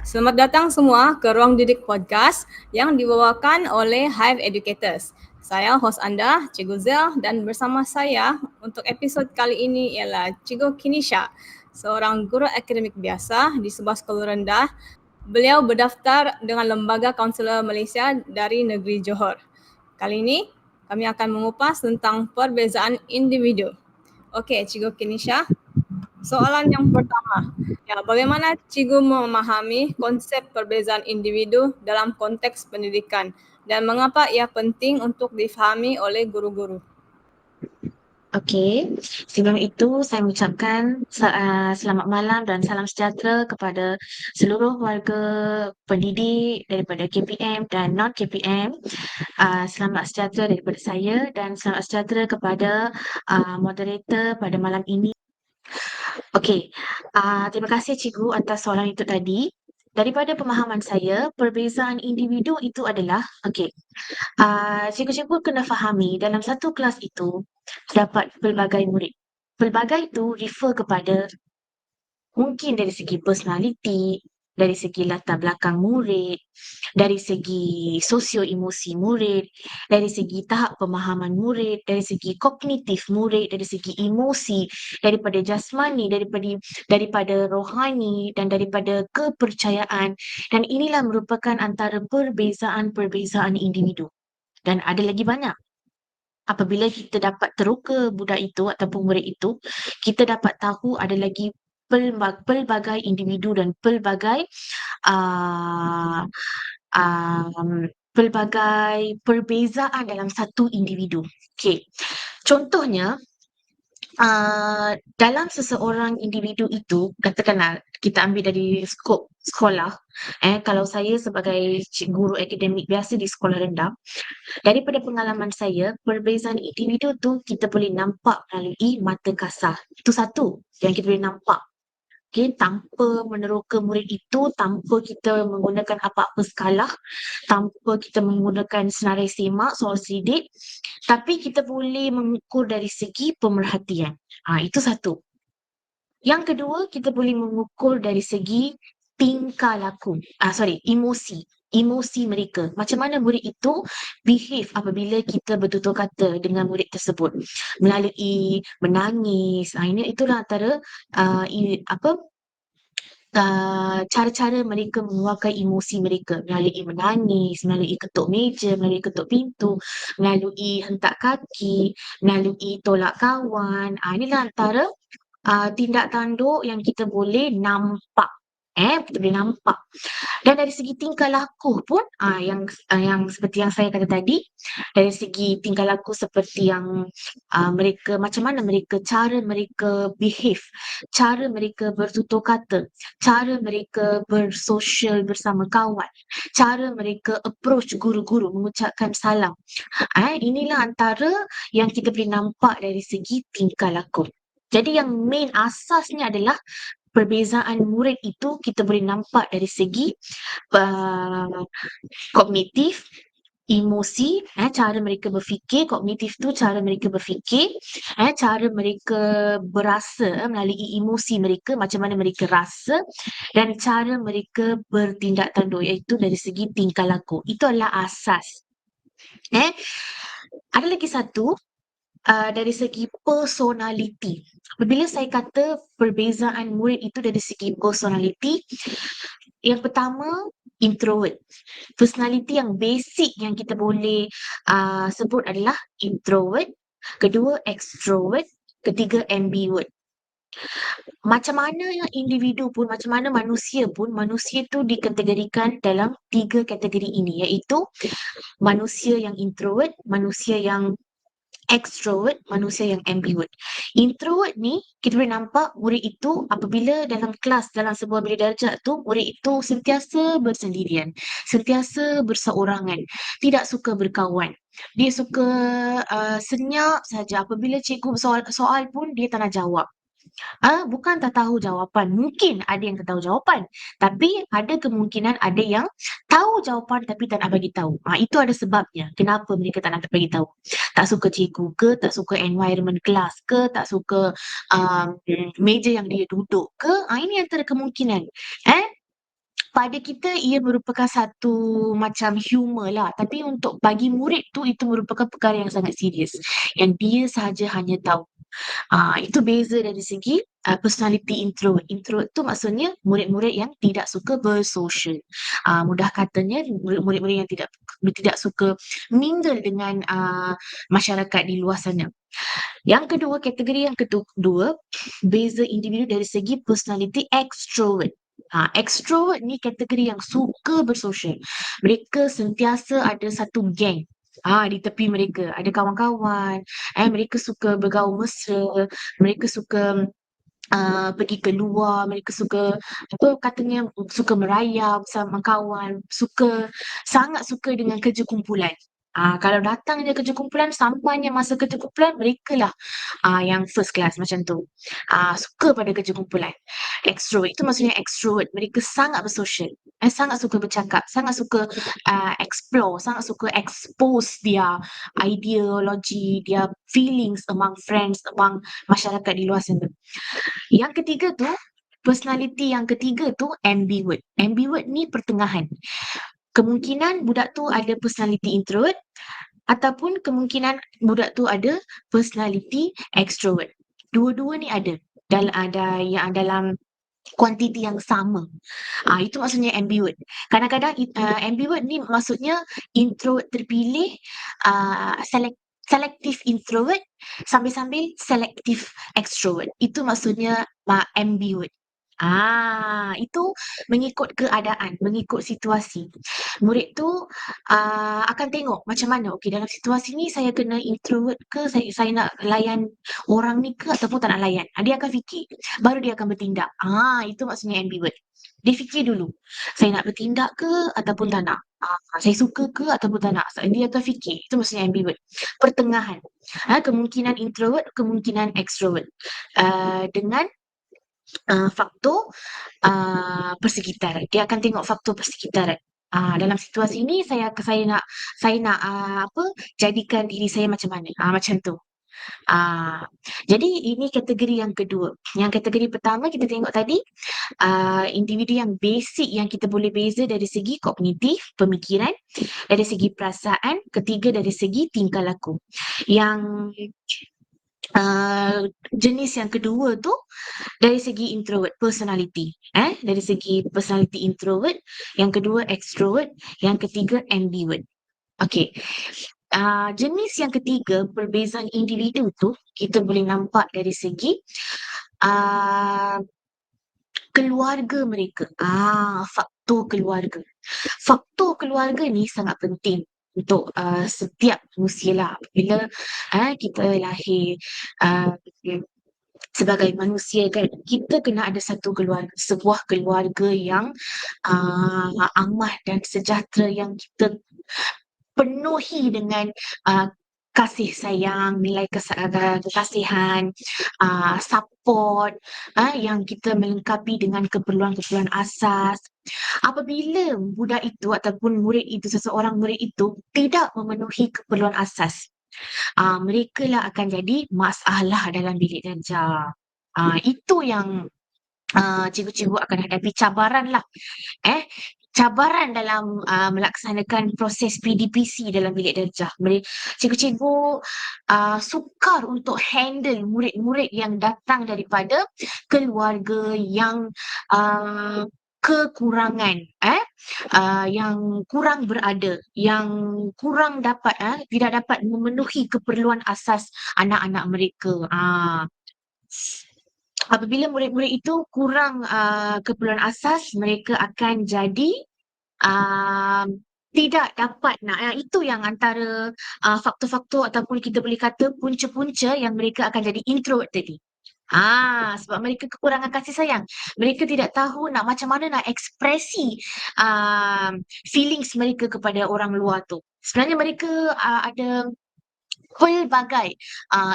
Selamat datang semua ke Ruang Didik Podcast yang dibawakan oleh Hive Educators. Saya host anda, Cikgu Zel, dan bersama saya untuk episod kali ini ialah Cikgu Kinisha, seorang guru akademik biasa di sebuah sekolah rendah. Beliau berdaftar dengan Lembaga Kaunselor Malaysia dari Negeri Johor. Kali ini kami akan mengupas tentang perbezaan individu. Okey, Cikgu Kinisha, soalan yang pertama, bagaimana Cikgu memahami konsep perbezaan individu dalam konteks pendidikan dan mengapa ia penting untuk difahami oleh guru-guru? Okey, sebelum itu saya mengucapkan selamat malam dan salam sejahtera kepada seluruh warga pendidik daripada KPM dan non-KPM. Selamat sejahtera daripada saya dan selamat sejahtera kepada moderator pada malam ini. Okey, terima kasih cikgu atas soalan itu tadi. Daripada pemahaman saya, perbezaan individu itu adalah, cikgu-cikgu kena fahami dalam satu kelas itu terdapat pelbagai murid. Pelbagai itu refer kepada mungkin dari segi personality, dari segi latar belakang murid, dari segi sosio-emosi murid, dari segi tahap pemahaman murid, dari segi kognitif murid, dari segi emosi, daripada jasmani, daripada rohani dan daripada kepercayaan. Dan inilah merupakan antara perbezaan-perbezaan individu. Dan ada lagi banyak. Apabila kita dapat teroka budak itu ataupun murid itu, kita dapat tahu ada lagi pelbagai individu dan pelbagai uh, pelbagai perbezaan dalam satu individu. Okey. Contohnya, dalam seseorang individu itu, katakanlah kita ambil dari skop sekolah, kalau saya sebagai guru akademik biasa di sekolah rendah, daripada pengalaman saya, perbezaan individu tu kita boleh nampak melalui mata kasar. Itu satu yang kita boleh nampak. Okay, tanpa meneroka murid itu, tanpa kita menggunakan apa-apa skala, tanpa kita menggunakan senarai semak, soal sidik, tapi kita boleh mengukur dari segi pemerhatian. Itu satu. Yang kedua, kita boleh mengukur dari segi tingkah laku. Emosi. Emosi mereka. Macam mana murid itu behave apabila kita bertutur kata dengan murid tersebut. Melalui menangis. Itulah antara cara-cara mereka mengeluarkan emosi mereka. Melalui menangis, melalui ketuk meja, melalui ketuk pintu, melalui hentak kaki, melalui tolak kawan. Inilah antara tindak tanduk yang kita boleh nampak. Kita boleh nampak. Dan dari segi tingkah laku pun, yang seperti yang saya kata tadi, dari segi tingkah laku seperti yang mereka, macam mana mereka, cara mereka behave, cara mereka bertutur kata, cara mereka bersosial bersama kawan, cara mereka approach guru-guru, mengucapkan salam. Inilah antara yang kita boleh nampak dari segi tingkah laku. Jadi yang main asasnya adalah perbezaan murid itu kita boleh nampak dari segi kognitif, emosi, cara mereka berfikir. Kognitif tu cara mereka berfikir, cara mereka berasa, melalui emosi mereka, macam mana mereka rasa, dan cara mereka bertindak tanduk, iaitu dari segi tingkah laku. Itu adalah asas. Ada lagi satu, dari segi personality. Apabila saya kata perbezaan murid itu dari segi personality, yang pertama, introvert. Personality yang basic yang kita boleh sebut adalah introvert. Kedua, extrovert. Ketiga, ambivert. Macam mana yang individu pun, macam mana manusia pun, manusia tu dikategorikan dalam 3 kategori ini, iaitu manusia yang introvert, manusia yang extrovert, manusia yang ambivert. Introvert ni, kita boleh nampak murid itu apabila dalam kelas, dalam sebuah bilik darjah tu, murid itu sentiasa bersendirian, sentiasa berseorangan, tidak suka berkawan. Dia suka senyap saja. Apabila cikgu soal pun, dia tak nak jawab. Bukan tak tahu jawapan, mungkin ada yang tak tahu jawapan, tapi ada kemungkinan ada yang tahu jawapan tapi tak nak bagi tahu. Itu ada sebabnya kenapa mereka tak nak bagi tahu. Tak suka cikgu ke, tak suka environment kelas ke, tak suka meja yang dia duduk ke, ini antara kemungkinan. Eh, pada kita ia merupakan satu macam humor lah. Tapi untuk bagi murid tu itu merupakan perkara yang sangat serius. Yang dia sahaja hanya tahu. Itu beza dari segi personality introvert. Introvert tu maksudnya murid-murid yang tidak suka bersosial. Mudah katanya murid-murid yang tidak suka mingle dengan masyarakat di luar sana. Yang kedua, kategori yang kedua, beza individu dari segi personality extrovert. Extrovert ni kategori yang suka bersosial. Mereka sentiasa ada satu geng di tepi mereka. Ada kawan-kawan, mereka suka bergaul mesra, mereka suka pergi keluar, mereka suka apa katanya suka merayap bersama kawan, sangat suka dengan kerja kumpulan. Kalau datang je kerja kumpulan, sampainya masa kerja kumpulan, mereka lah yang first class macam tu. Suka pada kerja kumpulan. Extrovert itu maksudnya extrovert. Mereka sangat bersosial. Sangat suka bercakap, sangat suka explore, sangat suka expose dia ideologi, dia feelings among friends, among masyarakat di luar sana. Yang ketiga tu, personality yang ketiga tu ambivert. Ambivert ni pertengahan. Kemungkinan budak tu ada personality introvert ataupun kemungkinan budak tu ada personality extrovert. Dua-dua ni ada dalam kuantiti yang sama. Itu maksudnya ambivert. Kadang-kadang ambivert ni maksudnya introvert terpilih, selective introvert sambil-sambil selective extrovert. Itu maksudnya ambivert. Itu mengikut keadaan, mengikut situasi. Murid tu akan tengok macam mana, okey dalam situasi ni saya kena introvert ke, saya nak layan orang ni ke ataupun tak nak layan. Dia akan fikir, baru dia akan bertindak. Itu maksudnya ambivert. Dia fikir dulu, saya nak bertindak ke ataupun tak nak. Saya suka ke ataupun tak nak. Dia akan fikir. Itu maksudnya ambivert. Pertengahan. Kemungkinan introvert, kemungkinan extrovert. Dengan faktor persekitaran. Dia akan tengok faktor persekitaran. Dalam situasi ini saya nak jadikan diri saya macam mana. Macam tu. Jadi ini kategori yang kedua. Yang kategori pertama kita tengok tadi, individu yang basic yang kita boleh beza dari segi kognitif, pemikiran, dari segi perasaan, ketiga dari segi tingkah laku. Yang jenis yang kedua tu dari segi introvert, personality. Dari segi personality introvert, yang kedua extrovert, yang ketiga ambivert. Okey. Jenis yang ketiga, perbezaan individu tu kita boleh nampak dari segi keluarga mereka. Faktor keluarga. Faktor keluarga ni sangat penting untuk setiap manusia lah. Bila kita lahir sebagai manusia kan, kita kena ada satu keluarga, sebuah keluarga yang aman dan sejahtera, yang kita penuhi dengan kasih sayang, nilai kekasihan, support, yang kita melengkapi dengan keperluan-keperluan asas. Apabila budak itu ataupun murid itu, seseorang murid itu tidak memenuhi keperluan asas, mereka lah akan jadi masalah dalam bilik darjah. Itu yang cikgu-cikgu akan hadapi, cabaran lah. Cabaran dalam melaksanakan proses PDPC dalam bilik darjah. Cikgu-cikgu sukar untuk handle murid-murid yang datang daripada keluarga yang kekurangan, yang kurang berada, yang kurang dapat, tidak dapat memenuhi keperluan asas anak-anak mereka. Apabila murid-murid itu kurang keperluan asas, mereka akan jadi tidak dapat nak. Itu yang antara faktor-faktor ataupun kita boleh kata punca-punca yang mereka akan jadi introvert tadi. Sebab mereka kekurangan kasih sayang. Mereka tidak tahu nak macam mana nak ekspresi feelings mereka kepada orang luar tu. Sebenarnya mereka ada pelbagai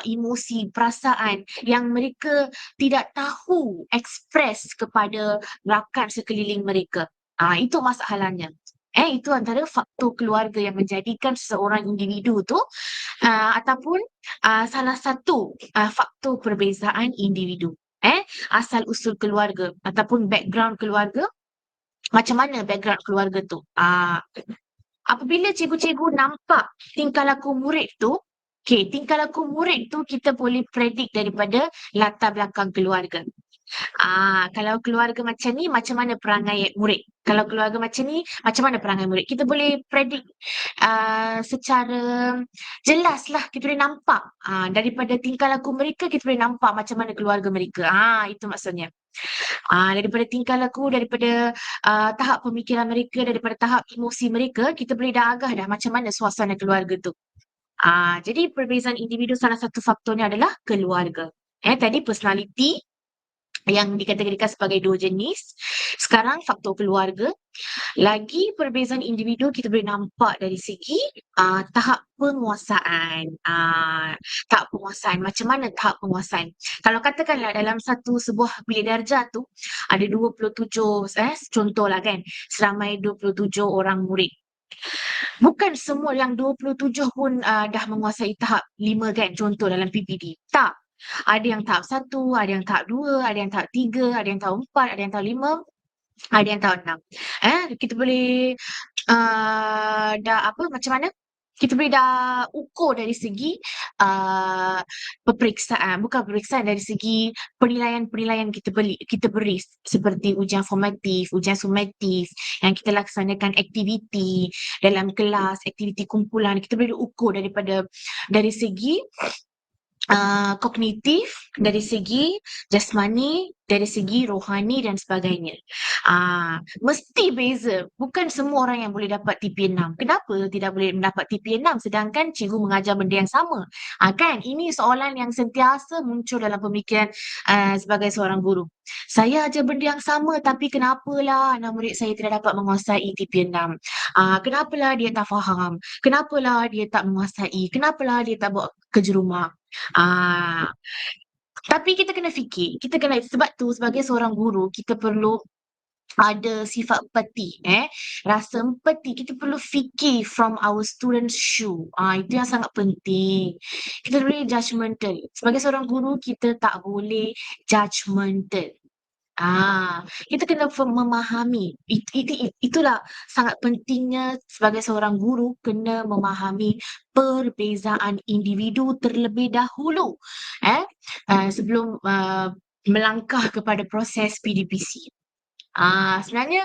emosi, perasaan yang mereka tidak tahu express kepada rakan sekeliling mereka. Itu masalahnya. Itu antara faktor keluarga yang menjadikan seseorang individu tu ataupun salah satu faktor perbezaan individu. Asal usul keluarga ataupun background keluarga, macam mana background keluarga tu. Apabila cikgu-cikgu nampak tingkah laku murid tu, tingkah laku murid tu kita boleh predik daripada latar belakang keluarga. Kalau keluarga macam ni, macam mana perangai murid? Kalau keluarga macam ni, macam mana perangai murid? Kita boleh predik secara jelas lah. Kita boleh nampak daripada tingkah laku mereka, kita boleh nampak macam mana keluarga mereka. Itu maksudnya. Daripada tingkah laku, daripada tahap pemikiran mereka, daripada tahap emosi mereka, kita boleh dah agah dah macam mana suasana keluarga tu. Jadi perbezaan individu salah satu faktornya adalah keluarga. Tadi personality yang dikategorikan sebagai dua jenis. Sekarang faktor keluarga. Lagi perbezaan individu kita boleh nampak dari segi tahap penguasaan. Tahap penguasaan. Macam mana tahap penguasaan? Kalau katakanlah dalam sebuah bilik darjah tu ada 27, contohlah kan, seramai 27 orang murid. Bukan semua yang 27 pun dah menguasai tahap 5 kan, contoh dalam PPD. Tak. Ada yang tahap 1, ada yang tahap 2, ada yang tahap 3, ada yang tahap 4, ada yang tahap 5, ada yang tahap 6. Kita boleh macam mana? Kita boleh dah ukur dari segi bukan peperiksaan, dari segi penilaian-penilaian kita beri seperti ujian formatif, ujian sumatif, yang kita laksanakan aktiviti dalam kelas, aktiviti kumpulan. Kita boleh ukur dari segi kognitif, dari segi jasmani, dari segi rohani dan sebagainya. Mesti beza. Bukan semua orang yang boleh dapat TP6. Kenapa tidak boleh mendapat TP6 sedangkan cikgu mengajar benda yang sama? Kan? Ini soalan yang sentiasa muncul dalam pemikiran sebagai seorang guru. Saya ajar benda yang sama tapi kenapalah anak murid saya tidak dapat menguasai TP6? Kenapalah dia tak faham? Kenapalah dia tak menguasai? Kenapalah dia tak buat kerja rumah? Tapi kita kena fikir, sebab tu sebagai seorang guru kita perlu ada sifat empati, rasa empati. Kita perlu fikir from our students' shoe. Itu yang sangat penting. Kita boleh judgemental. Sebagai seorang guru kita tak boleh judgemental. Kita kena memahami. Itulah sangat pentingnya sebagai seorang guru kena memahami perbezaan individu terlebih dahulu sebelum melangkah kepada proses PDPC. Sebenarnya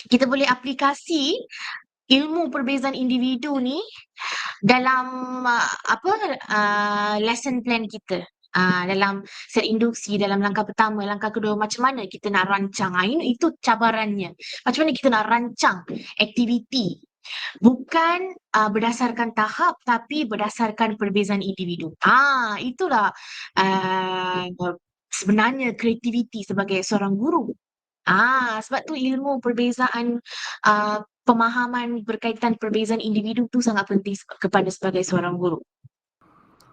kita boleh aplikasi ilmu perbezaan individu ni dalam lesson plan kita. Dalam set induksi, dalam langkah pertama, langkah kedua, macam mana kita nak rancang. Itu cabarannya. Macam mana kita nak rancang aktiviti. Bukan berdasarkan tahap tapi berdasarkan perbezaan individu. Itulah sebenarnya kreativiti sebagai seorang guru. Sebab tu ilmu perbezaan pemahaman berkaitan perbezaan individu tu sangat penting kepada sebagai seorang guru.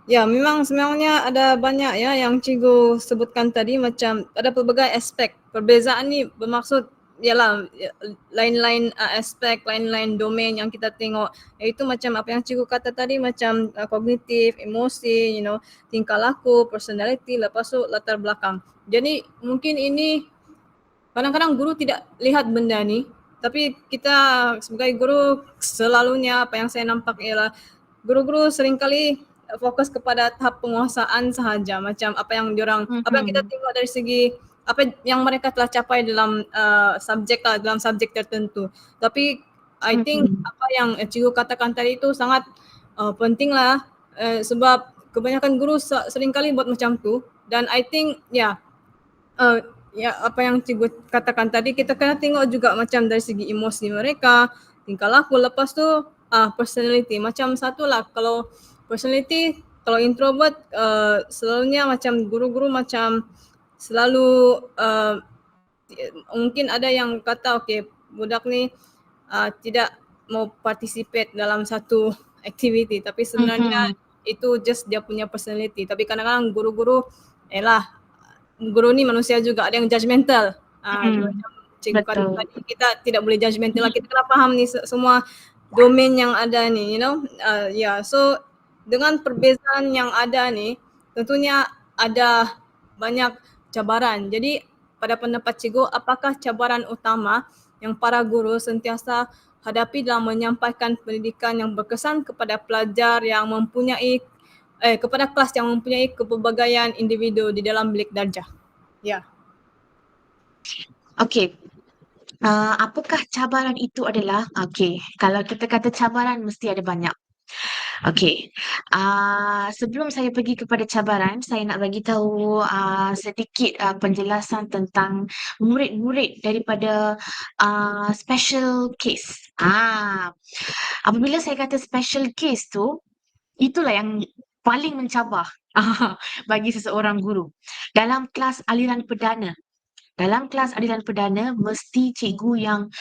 Ya, memang sebenarnya ada banyak ya yang cikgu sebutkan tadi, macam ada pelbagai aspek. Perbezaan ni bermaksud ialah lain-lain aspek, lain-lain domain yang kita tengok. Iaitu macam apa yang cikgu kata tadi, macam kognitif, emosi, tingkah laku, personality, lepas tu latar belakang. Jadi mungkin ini kadang-kadang guru tidak lihat benda ni, tapi kita sebagai guru selalunya apa yang saya nampak ialah guru-guru seringkali fokus kepada tahap penguasaan sahaja, macam apa yang kita tengok dari segi apa yang mereka telah capai dalam dalam subjek tertentu. Tapi I think apa yang cikgu katakan tadi itu sangat penting lah, sebab kebanyakan guru seringkali buat macam tu, dan I think apa yang cikgu katakan tadi, kita kena tengok juga macam dari segi emosi mereka, tingkah laku, lepas tu personality. Macam satulah, kalau personality, kalau introvert selalunya macam guru-guru macam selalu mungkin ada yang kata budak ni tidak mau participate dalam satu activity, tapi sebenarnya itu just dia punya personality. Tapi kadang-kadang guru-guru, guru ni manusia juga, ada yang judgemental. Macam cikgu kata Betul. tadi, kita tidak boleh judgemental lah, kita kena faham ni semua domain yang ada ni, so dengan perbezaan yang ada ni, tentunya ada banyak cabaran. Jadi pada pendapat cikgu, apakah cabaran utama yang para guru sentiasa hadapi dalam menyampaikan pendidikan yang berkesan kepada pelajar yang mempunyai kepada kelas yang mempunyai kepelbagaian individu di dalam bilik darjah? Ya. Okey. Apakah cabaran itu adalah? Okey, kalau kita kata cabaran mesti ada banyak. Okey. Sebelum saya pergi kepada cabaran, saya nak bagi tahu sedikit penjelasan tentang murid-murid daripada special case. Apabila saya kata special case tu, itulah yang paling mencabar bagi seseorang guru. Dalam kelas aliran perdana, mesti cikgu yang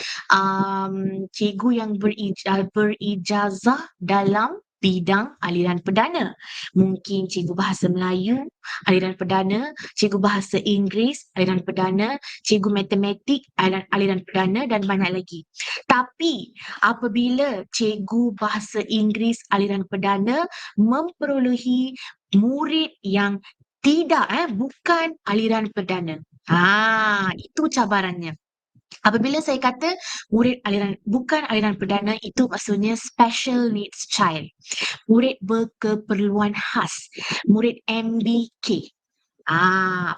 berijazah dalam bidang aliran perdana. Mungkin cikgu bahasa Melayu, aliran perdana, cikgu bahasa Inggeris, aliran perdana, cikgu matematik, aliran perdana dan banyak lagi. Tapi apabila cikgu bahasa Inggeris aliran perdana memperolehi murid yang bukan aliran perdana. Itu cabarannya. Apabila saya kata murid bukan aliran perdana, itu maksudnya special needs child. Murid berkeperluan khas. Murid MBK.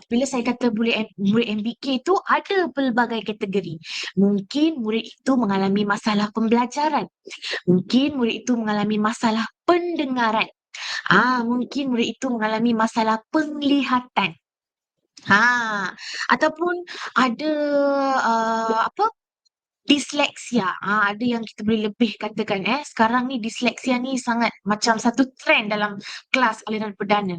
Bila saya kata murid MBK itu ada pelbagai kategori. Mungkin murid itu mengalami masalah pembelajaran. Mungkin murid itu mengalami masalah pendengaran. Mungkin murid itu mengalami masalah penglihatan. Ataupun ada disleksia. Ada yang kita boleh lebih katakan sekarang ni disleksia ni sangat macam satu trend dalam kelas aliran perdana.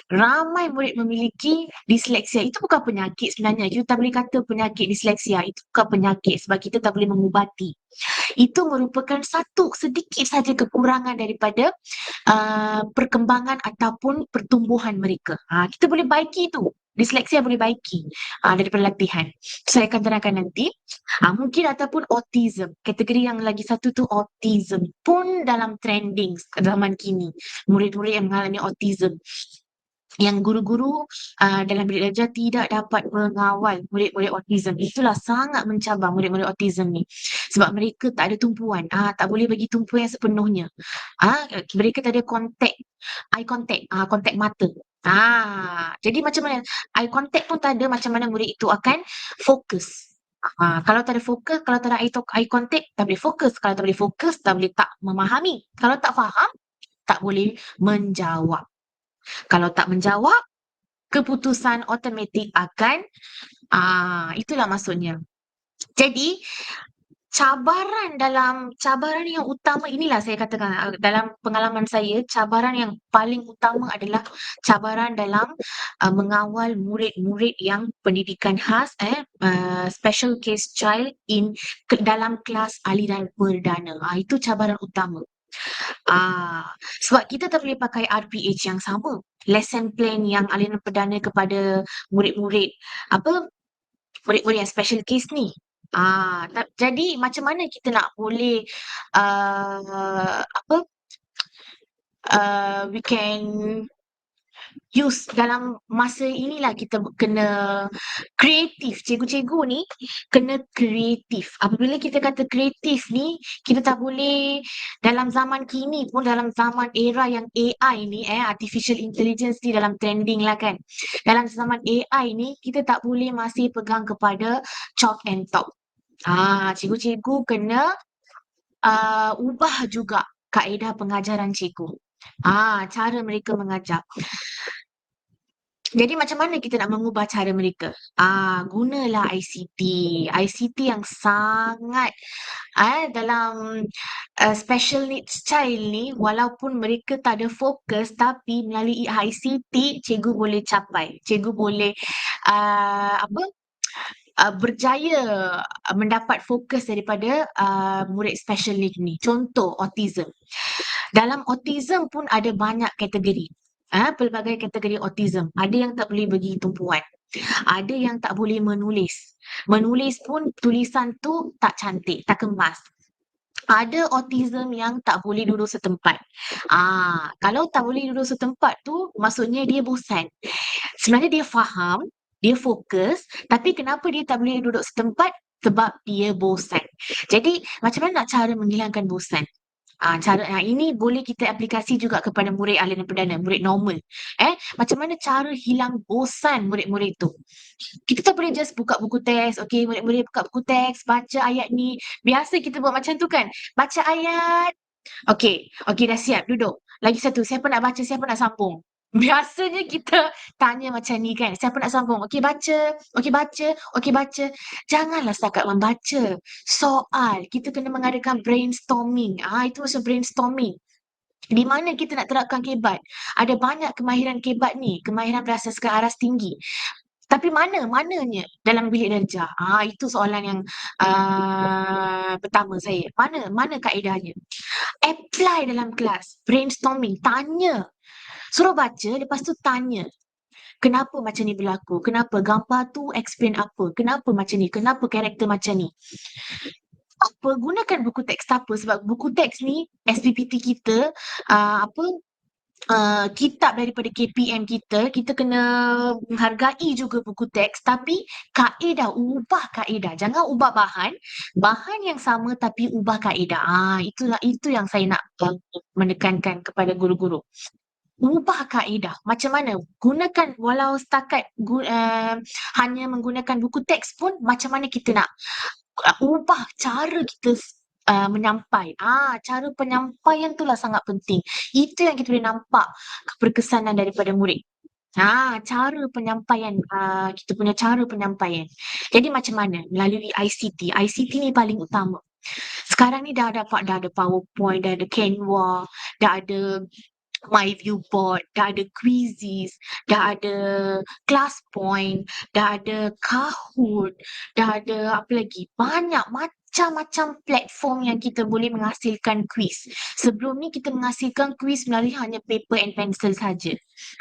Ramai murid memiliki disleksia. Itu bukan penyakit sebenarnya. Kita tak boleh kata penyakit disleksia. Itu bukan penyakit sebab kita tak boleh mengubati. Itu merupakan satu sedikit saja kekurangan daripada perkembangan ataupun pertumbuhan mereka. Kita boleh baiki itu. Disleksia boleh baiki daripada latihan. Saya akan terangkan nanti. Mungkin ataupun autism. Kategori yang lagi satu tu autism pun dalam trending zaman kini. Murid-murid yang mengalami autism. Yang guru-guru dalam bilik darjah tidak dapat mengawal murid-murid autism. Itulah sangat mencabar murid-murid autism ni. Sebab mereka tak ada tumpuan. Tak boleh bagi tumpuan yang sepenuhnya. Mereka tak ada eye contact, kontak mata. Jadi macam mana? Eye contact pun tak ada, macam mana murid itu akan fokus. Kalau tak ada fokus, kalau tak ada eye contact, tak boleh fokus. Kalau tak boleh fokus, tak boleh tak memahami. Kalau tak faham, tak boleh menjawab. Kalau tak menjawab, keputusan automatik akan itulah maksudnya. Jadi cabaran yang utama inilah saya katakan dalam pengalaman saya, cabaran yang paling utama adalah cabaran dalam mengawal murid-murid yang pendidikan khas special case child dalam kelas aliran perdana. Itu cabaran utama. Sebab kita tak boleh pakai RPH yang sama, lesson plan yang aliran perdana kepada murid-murid yang special case ni. Jadi macam mana kita nak boleh we can use dalam masa inilah kita kena kreatif. Cikgu-cikgu ni kena kreatif. Apabila kita kata kreatif ni, kita tak boleh dalam zaman kini pun, dalam zaman era yang AI ni, artificial intelligence ni dalam trending lah kan. Dalam zaman AI ni, kita tak boleh masih pegang kepada chalk and talk. Cikgu-cikgu kena ubah juga kaedah pengajaran cikgu. Cara mereka mengajar. Jadi macam mana kita nak mengubah cara mereka? Gunalah ICT. ICT yang sangat dalam special needs child ni, walaupun mereka tak ada fokus, tapi melalui ICT, cikgu boleh capai. Cikgu boleh berjaya mendapat fokus daripada murid special need ni. Contoh autism. Dalam autism pun ada banyak kategori. Pelbagai kategori autism. Ada yang tak boleh bagi tumpuan. Ada yang tak boleh menulis. Menulis pun tulisan tu tak cantik, tak kemas. Ada autism yang tak boleh duduk setempat. Kalau tak boleh duduk setempat tu, maksudnya dia bosan. Sebenarnya dia faham, dia fokus, tapi kenapa dia tak boleh duduk setempat? Sebab dia bosan. Jadi, macam mana nak cara menghilangkan bosan? Ini boleh kita aplikasi juga kepada murid aliran perdana, murid normal. Macam mana cara hilang bosan murid-murid tu? Kita tak boleh just buka buku teks, okey, murid-murid buka buku teks, baca ayat ni. Biasa kita buat macam tu kan? Baca ayat. Okey, dah siap, duduk. Lagi satu, siapa nak baca, siapa nak sambung? Biasanya kita tanya macam ni kan, siapa nak sambung? Okey baca, okey baca, okey baca. Janganlah setakat membaca. Soal, kita kena mengadakan brainstorming. Itu macam brainstorming. Di mana kita nak terapkan kebat? Ada banyak kemahiran kebat ni, kemahiran berasaskan aras tinggi. Tapi mananya dalam bilik darjah? Itu soalan yang pertama saya. Mana kaedahnya? Apply dalam kelas, brainstorming, tanya. Suruh baca, lepas tu tanya. Kenapa macam ni berlaku? Kenapa? Gambar tu explain apa? Kenapa macam ni? Kenapa karakter macam ni? Gunakan buku teks apa? Sebab buku teks ni, SPPT kita, kitab daripada KPM kita kena menghargai juga buku teks, tapi kaedah, ubah kaedah. Jangan ubah bahan yang sama tapi ubah kaedah. Itu yang saya nak menekankan kepada guru-guru. Ubah kaedah. Macam mana? Gunakan walau setakat hanya menggunakan buku teks pun, macam mana kita nak ubah cara kita menyampai. Cara penyampaian itulah sangat penting. Itu yang kita boleh nampak keberkesanan daripada murid. Cara penyampaian, kita punya cara penyampaian. Jadi macam mana? Melalui ICT. ICT ni paling utama. Sekarang ni dah ada PowerPoint, dah ada Canva, dah ada My Viewboard, dah ada Quizzes, dah ada ClassPoint, dah ada Kahoot, dah ada apa lagi? Banyak macam-macam platform yang kita boleh menghasilkan quiz. Sebelum ni kita menghasilkan quiz melalui hanya paper and pencil saja.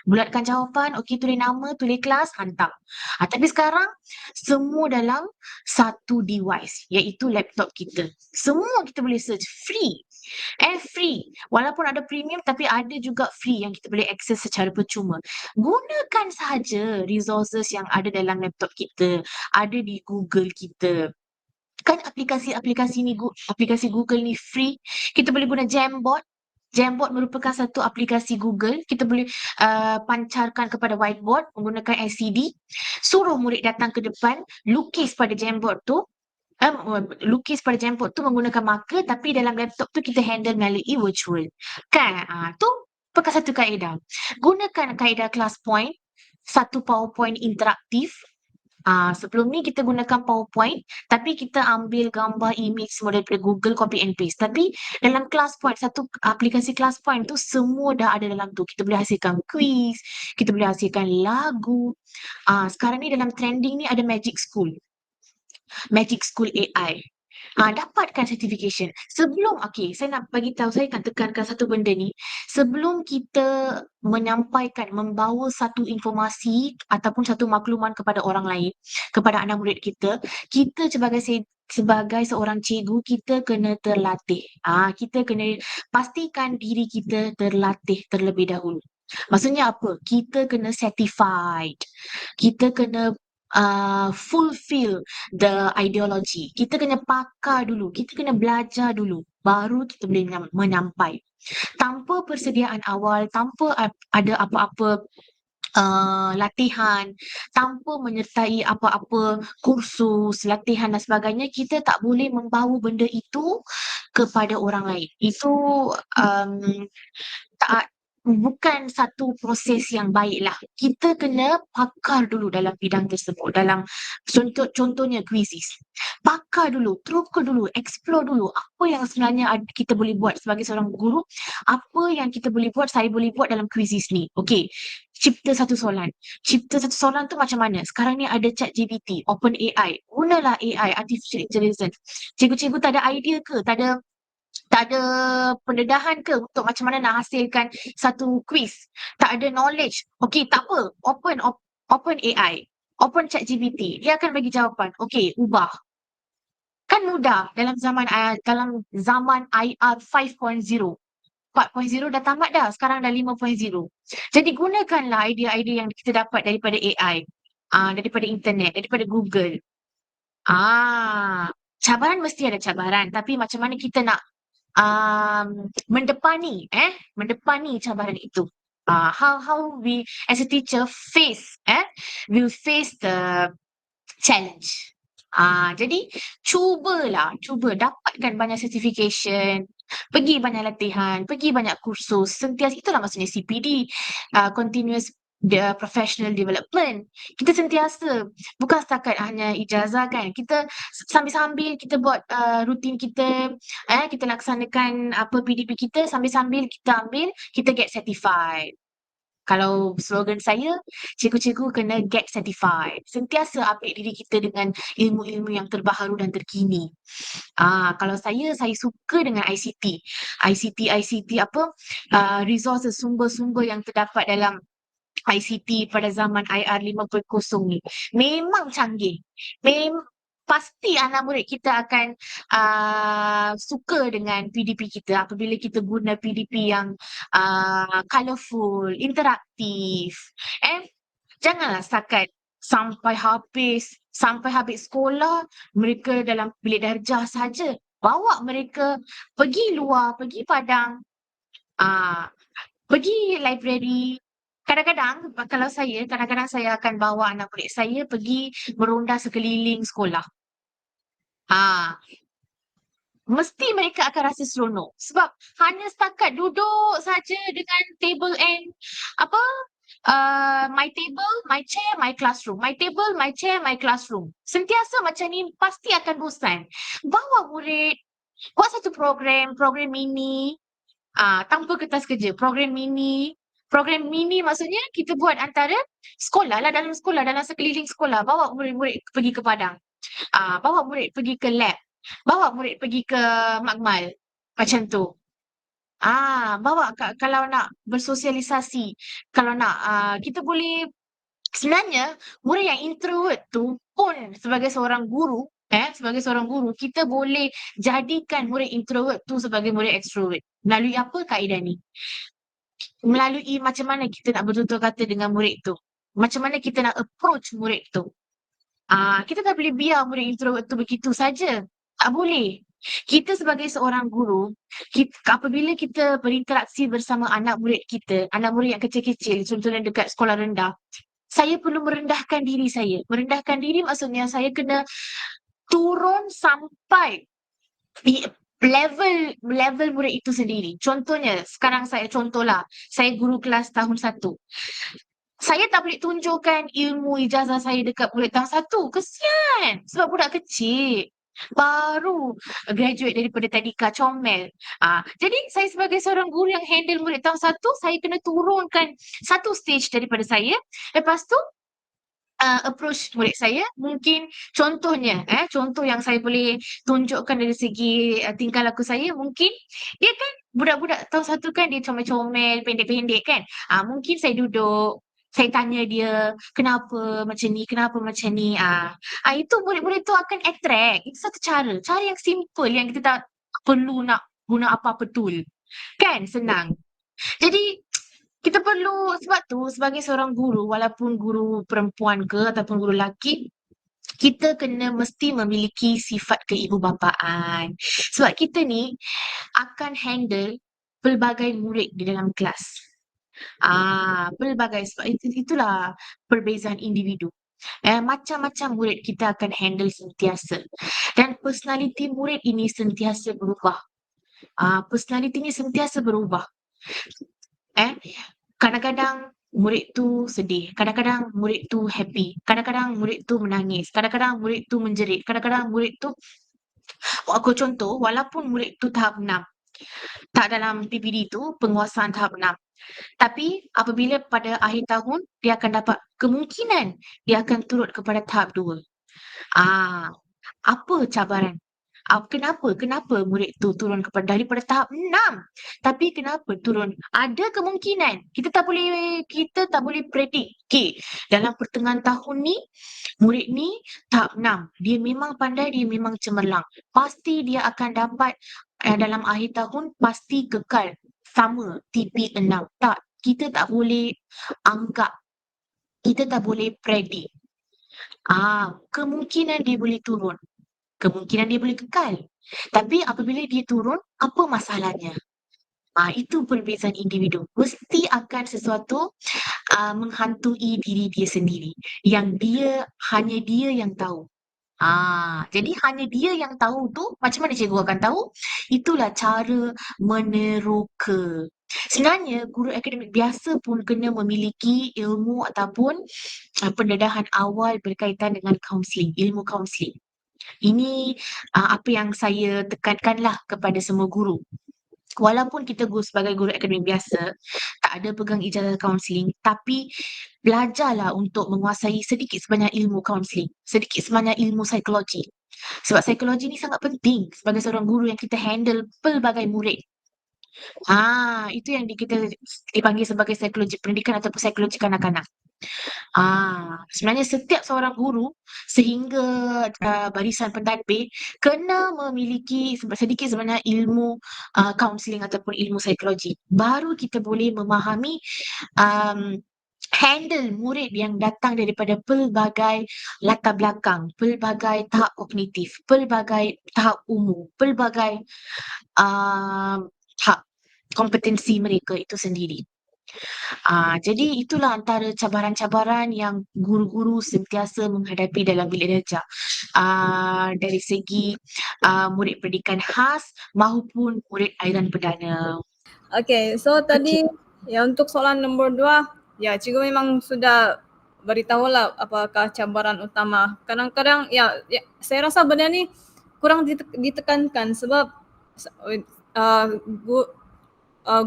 Bulatkan jawapan, okey, tulis nama, tulis kelas, hantar. Tapi sekarang semua dalam satu device, iaitu laptop kita. Semua kita boleh search free. Free. Walaupun ada premium tapi ada juga free yang kita boleh akses secara percuma. Gunakan sahaja resources yang ada dalam laptop kita, ada di Google kita. Kan aplikasi Google ni free. Kita boleh guna Jamboard. Jamboard merupakan satu aplikasi Google. Kita boleh pancarkan kepada whiteboard menggunakan LCD. Suruh murid datang ke depan, lukis pada Jamboard tu. Lukis pada Jamboard tu menggunakan marker, tapi dalam laptop tu kita handle melalui virtual. Kan? Tu pakai satu kaedah. Gunakan kaedah ClassPoint, satu PowerPoint interaktif. Sebelum ni kita gunakan PowerPoint, tapi kita ambil gambar, image semua daripada Google, copy and paste. Tapi dalam ClassPoint, satu aplikasi ClassPoint tu semua dah ada dalam tu. Kita boleh hasilkan quiz, kita boleh hasilkan lagu. Sekarang ni dalam trending ni ada Magic School AI. Dapatkan certification. Saya nak bagi tahu, saya akan tekankan satu benda ni. Sebelum kita menyampaikan, membawa satu informasi ataupun satu makluman kepada orang lain, kepada anak murid kita sebagai seorang cikgu, kita kena terlatih. Kita kena pastikan diri kita terlatih terlebih dahulu. Maksudnya apa? Kita kena certified. Kita kena fulfill the ideology. Kita kena pakar dulu, kita kena belajar dulu, baru kita boleh menyampai. Tanpa persediaan awal, tanpa ada apa-apa latihan, tanpa menyertai apa-apa kursus, latihan dan sebagainya, kita tak boleh membawa benda itu kepada orang lain. Itu bukan satu proses yang baik lah. Kita kena pakar dulu dalam bidang tersebut. Dalam contohnya kuisis. Pakar dulu, teroka dulu, explore dulu. Apa yang sebenarnya kita boleh buat sebagai seorang guru. Apa yang kita boleh buat, saya boleh buat dalam kuisis ni. Okey, cipta satu soalan. Cipta satu soalan tu macam mana? Sekarang ni ada ChatGPT, OpenAI. Gunalah AI, Artificial Intelligence. Cikgu-cikgu tak ada idea ke? Tak ada pendedahan ke untuk macam mana nak hasilkan satu quiz? Tak ada knowledge. Okey, tak apa. Open AI. Open ChatGPT. Dia akan bagi jawapan. Okey, ubah. Kan mudah dalam zaman IR 5.0. 4.0 dah tamat dah. Sekarang dah 5.0. Jadi gunakanlah idea-idea yang kita dapat daripada AI. Daripada internet, daripada Google. Cabaran mesti ada cabaran. Tapi macam mana kita nak mendepani cabaran itu. How we as a teacher will face the challenge. Jadi cuba dapatkan banyak certification, pergi banyak latihan, pergi banyak kursus, sentiasa itulah maksudnya CPD, continuous professional development. Kita sentiasa, bukan setakat hanya ijazah kan, kita sambil-sambil kita buat rutin kita, kita laksanakan apa PDP kita, sambil-sambil kita ambil, kita get certified. Kalau slogan saya, cikgu-cikgu kena get certified. Sentiasa update diri kita dengan ilmu-ilmu yang terbaharu dan terkini. Kalau saya suka dengan ICT. ICT resources, sumber-sumber yang terdapat dalam ICT pada zaman IR 5.0 ni. Memang canggih. Pasti anak murid kita akan suka dengan PDP kita apabila kita guna PDP yang colourful, interaktif. Janganlah setakat sampai habis sekolah mereka dalam bilik darjah saja. Bawa mereka pergi luar, pergi padang, pergi library. Kadang-kadang saya akan bawa anak murid saya pergi meronda sekeliling sekolah. Mesti mereka akan rasa seronok sebab hanya setakat duduk saja dengan table and my table, my chair, my classroom. My table, my chair, my classroom. Sentiasa macam ni pasti akan bosan. Bawa murid, buat satu program mini, tanpa kertas kerja, program mini. Program mini maksudnya kita buat antara sekolah lah, dalam sekeliling sekolah. Bawa murid-murid pergi ke padang. Bawa murid pergi ke lab. Bawa murid pergi ke makmal. Macam tu. Kalau nak bersosialisasi, kalau nak kita boleh, sebenarnya murid yang introvert tu pun sebagai seorang guru, kita boleh jadikan murid introvert tu sebagai murid extrovert. Melalui apa kaedah ni? Melalui macam mana kita nak bertutur kata dengan murid tu. Macam mana kita nak approach murid tu. Kita tak boleh biar murid introvert tu begitu saja. Tak boleh. Kita sebagai seorang guru, apabila kita berinteraksi bersama anak murid kita, anak murid yang kecil-kecil, contohnya dekat sekolah rendah, saya perlu merendahkan diri saya. Merendahkan diri maksudnya saya kena turun sampai level murid itu sendiri. Contohnya, saya guru kelas tahun 1. Saya tak boleh tunjukkan ilmu ijazah saya dekat murid tahun 1. Kesian. Sebab budak kecil. Baru graduate daripada tadika comel. Jadi saya sebagai seorang guru yang handle murid tahun 1, saya kena turunkan satu stage daripada saya. Lepas tu approach murid saya, mungkin contohnya, contoh yang saya boleh tunjukkan dari segi tingkah laku saya, mungkin dia kan budak-budak tahun 1 kan dia comel-comel, pendek-pendek kan. Mungkin saya duduk, saya tanya dia, kenapa macam ni? Itu murid-murid tu akan attract. Itu satu cara yang simple yang kita tak perlu nak guna apa-apa tool. Kan? Senang. Jadi kita perlu, sebab tu sebagai seorang guru, walaupun guru perempuan ke ataupun guru lelaki, kita kena mesti memiliki sifat keibubapaan. Sebab kita ni akan handle pelbagai murid di dalam kelas. Pelbagai, sebab itulah perbezaan individu. Macam-macam murid kita akan handle sentiasa. Dan personality murid ini sentiasa berubah. Personalitinya sentiasa berubah. Kadang-kadang murid tu sedih, kadang-kadang murid tu happy, kadang-kadang murid tu menangis, kadang-kadang murid tu menjerit, kadang-kadang murid tu aku contoh walaupun murid tu tahap 6, tak dalam PPD tu penguasaan tahap 6. Tapi apabila pada akhir tahun dia akan dapat kemungkinan dia akan turut kepada tahap 2. Apa cabaran? Kenapa murid tu turun daripada tahap 6? Tapi kenapa turun? Ada kemungkinan. Kita tak boleh predict. Okey, dalam pertengahan tahun ni, murid ni tahap 6. Dia memang pandai, dia memang cemerlang. Pasti dia akan dapat dalam akhir tahun pasti kekal sama TP 6. Tak, kita tak boleh anggap, kita tak boleh predict. Kemungkinan dia boleh turun. Kemungkinan dia boleh kekal. Tapi apabila dia turun, apa masalahnya? Itu perbezaan individu. Mesti akan sesuatu menghantui diri dia sendiri. Hanya dia yang tahu. Jadi hanya dia yang tahu tu, macam mana cikgu akan tahu? Itulah cara meneroka. Sebenarnya guru akademik biasa pun kena memiliki ilmu ataupun pendedahan awal berkaitan dengan kaunseling, ilmu kaunseling. Ini apa yang saya tekankanlah kepada semua guru. Walaupun kita sebagai guru akademik biasa, tak ada pegang ijazah kaunseling, tapi belajarlah untuk menguasai sedikit sebanyak ilmu kaunseling, sedikit sebanyak ilmu psikologi. Sebab psikologi ni sangat penting sebagai seorang guru yang kita handle pelbagai murid. Itu yang kita dipanggil sebagai psikologi pendidikan ataupun psikologi kanak-kanak. Sebenarnya setiap seorang guru sehingga barisan pentadbir kena memiliki sedikit sebanyak ilmu kaunseling ataupun ilmu psikologi. Baru kita boleh memahami handle murid yang datang daripada pelbagai latar belakang, pelbagai tahap kognitif, pelbagai tahap umur, pelbagai tahap kompetensi mereka itu sendiri. Jadi itulah antara cabaran-cabaran yang guru-guru sentiasa menghadapi dalam bilik darjah. Dari segi murid pendidikan khas maupun murid aliran perdana. Okay, so tadi ya untuk soalan nombor 2, ya cikgu memang sudah beritahulah apakah cabaran utama. Kadang-kadang ya saya rasa benda ni kurang ditekankan sebab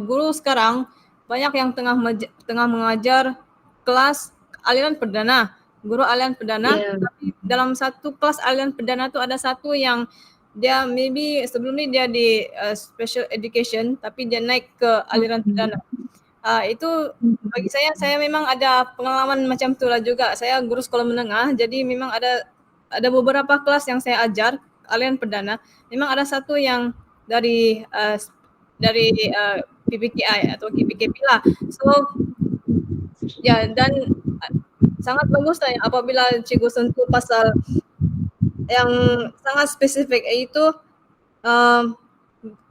guru sekarang banyak yang tengah mengajar kelas aliran perdana, guru aliran perdana. Tapi dalam satu kelas aliran perdana tu ada satu yang dia maybe sebelum ni dia di special education tapi dia naik ke aliran perdana. Itu bagi saya memang ada pengalaman macam tu lah juga. Saya guru sekolah menengah, jadi memang ada beberapa kelas yang saya ajar aliran perdana. Memang ada satu yang dari PPKI atau KPKP lah. So ya, dan sangat bagus lah apabila cikgu sentuh pasal yang sangat spesifik, iaitu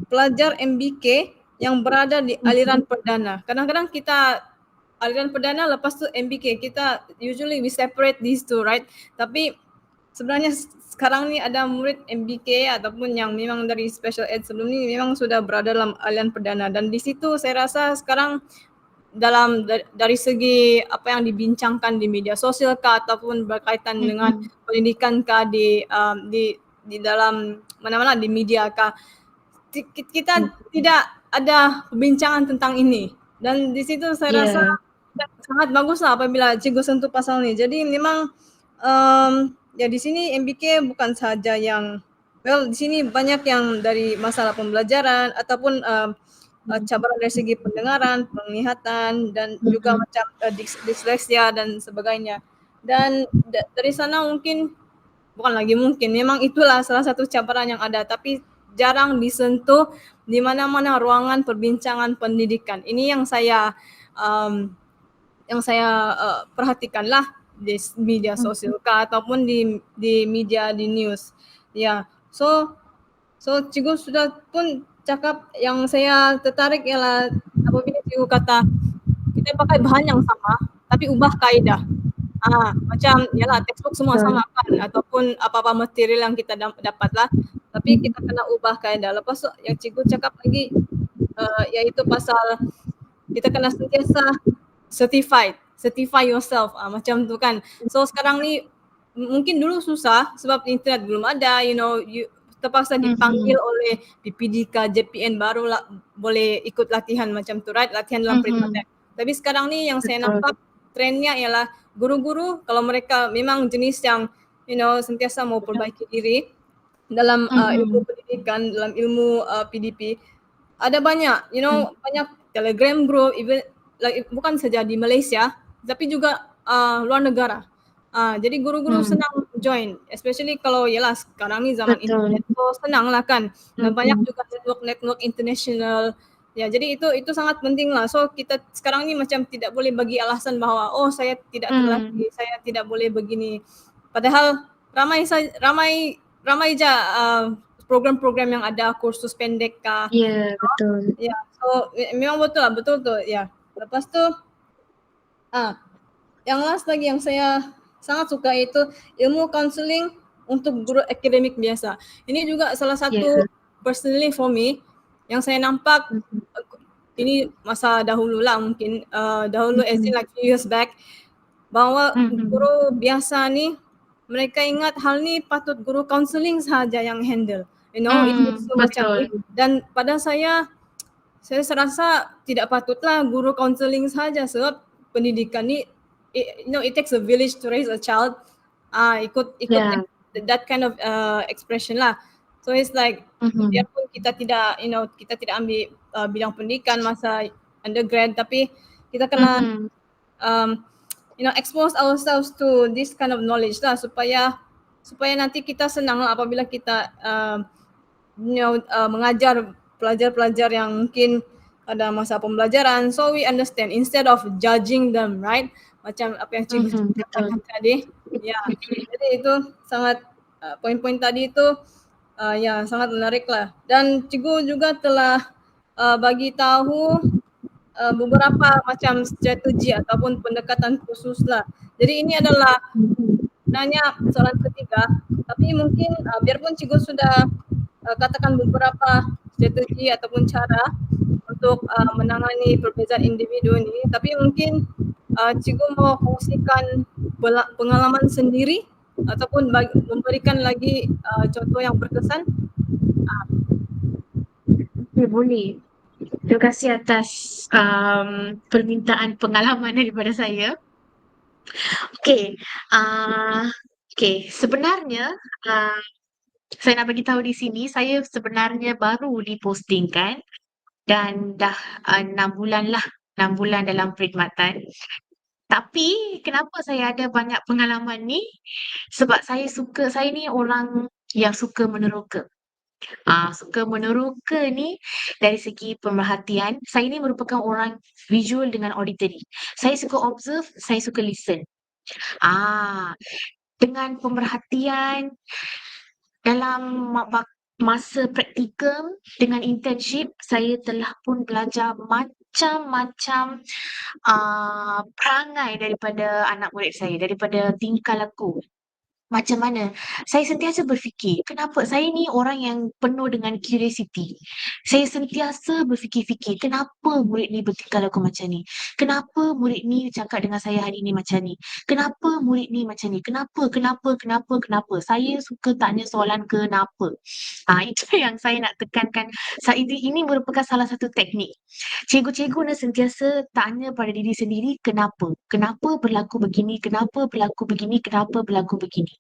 pelajar MBK yang berada di aliran perdana. Kadang-kadang kita aliran perdana lepas tu MBK, kita usually we separate these two, right? Tapi sebenarnya sekarang ni ada murid MBK ataupun yang memang dari special ed sebelum ni memang sudah berada dalam aliran perdana, dan di situ saya rasa sekarang dari segi apa yang dibincangkan di media sosial kah ataupun berkaitan dengan pendidikan kah di dalam mana-mana di media kah, kita tidak ada perbincangan tentang ini, dan di situ saya rasa sangat baguslah apabila cikgu sentuh pasal ni. Jadi memang ya di sini MBK bukan saja yang di sini banyak yang dari masalah pembelajaran ataupun cabaran dari segi pendengaran, penglihatan, dan juga macam disleksia dan sebagainya. Dan dari sana memang itulah salah satu cabaran yang ada, tapi jarang disentuh di mana-mana ruangan perbincangan pendidikan. Ini yang saya perhatikanlah di media sosial ataupun di media, di news. Ya, so cikgu sudah pun cakap, yang saya tertarik ialah apabila cikgu kata kita pakai bahan yang sama tapi ubah kaedah. Macam yalah textbook semua sama kan, ataupun apa-apa material yang kita dapat lah, tapi kita kena ubah kaedah. Lepas tu yang cikgu cakap lagi iaitu pasal kita kena sentiasa certify yourself, macam tu kan. So sekarang ni mungkin dulu susah sebab internet belum ada, you terpaksa dipanggil oleh PPDK, JPN barulah boleh ikut latihan macam tu, right? Latihan dalam perkhidmatan. Tapi sekarang ni yang saya Betul. nampak trendnya ialah guru-guru kalau mereka memang jenis yang sentiasa mau perbaiki diri dalam ilmu pendidikan, dalam ilmu PDP, ada banyak, banyak Telegram group, even like bukan saja di Malaysia, tapi juga luar negara. Jadi guru-guru senang join, especially kalau yalah sekarang ni zaman Betul. internet, so senang lah kan. Dan banyak juga network international. Ya, jadi itu sangat penting lah. So kita sekarang ni macam tidak boleh bagi alasan bahawa saya tidak terlatih, saya tidak boleh begini. Padahal ramai je program-program yang ada, kursus pendek kah. Ya, betul. Ya, so memang betul tu. Ya. Lepas tu yang last lagi yang saya sangat suka itu ilmu counseling untuk guru akademik biasa. Ini juga salah satu personally for me yang saya nampak ini masa dahulu lah mungkin, dahulu as in like few years back, bahawa guru biasa ni mereka ingat hal ni patut guru counseling sahaja yang handle. Isu-isu macam ni. Dan pada saya rasa tidak patutlah guru counseling sahaja sebab pendidikan ni it takes a village to raise a child. Ikut that kind of expression lah. So it's like biarpun kita tidak ambil bidang pendidikan masa undergrad, tapi kita kena expose ourselves to this kind of knowledge lah supaya nanti kita senang lah apabila kita mengajar pelajar-pelajar yang mungkin ada masa pembelajaran, so we understand instead of judging them, right? Macam apa yang Cikgu katakan tadi. Ya, jadi itu sangat poin-poin tadi itu ya sangat menarik lah. Dan Cikgu juga telah bagi tahu beberapa macam strategi ataupun pendekatan khusus lah. Jadi ini adalah sebenarnya soalan ketiga, tapi mungkin biarpun Cikgu sudah katakan beberapa strategi ataupun cara untuk menangani perbezaan individu ini, tapi mungkin Cikgu mau kongsikan pengalaman sendiri ataupun memberikan lagi contoh yang berkesan. Boleh. Terima kasih atas permintaan pengalaman daripada saya. Okey, sebenarnya saya nak bagi tahu di sini, saya sebenarnya baru dipostingkan dan dah 6 bulan dalam perkhidmatan. Tapi kenapa saya ada banyak pengalaman ni? Sebab saya ni orang yang suka meneroka. Suka meneroka ni dari segi pemerhatian. Saya ni merupakan orang visual dengan auditory. Saya suka observe, saya suka listen. Dengan pemerhatian dalam masa praktikum dengan internship, saya telah pun belajar macam-macam perangai daripada anak murid saya, daripada tingkah laku. Macam mana? Saya sentiasa berfikir, kenapa saya ni orang yang penuh dengan curiosity. Saya sentiasa berfikir-fikir, kenapa murid ni bertingkah laku macam ni? Kenapa murid ni cakap dengan saya hari ni macam ni? Kenapa murid ni macam ni? Kenapa? Saya suka tanya soalan kenapa. Itu yang saya nak tekankan. Ini merupakan salah satu teknik. Cikgu-cikgu ni sentiasa tanya pada diri sendiri, kenapa? Kenapa berlaku begini? Kenapa berlaku begini? Kenapa berlaku begini?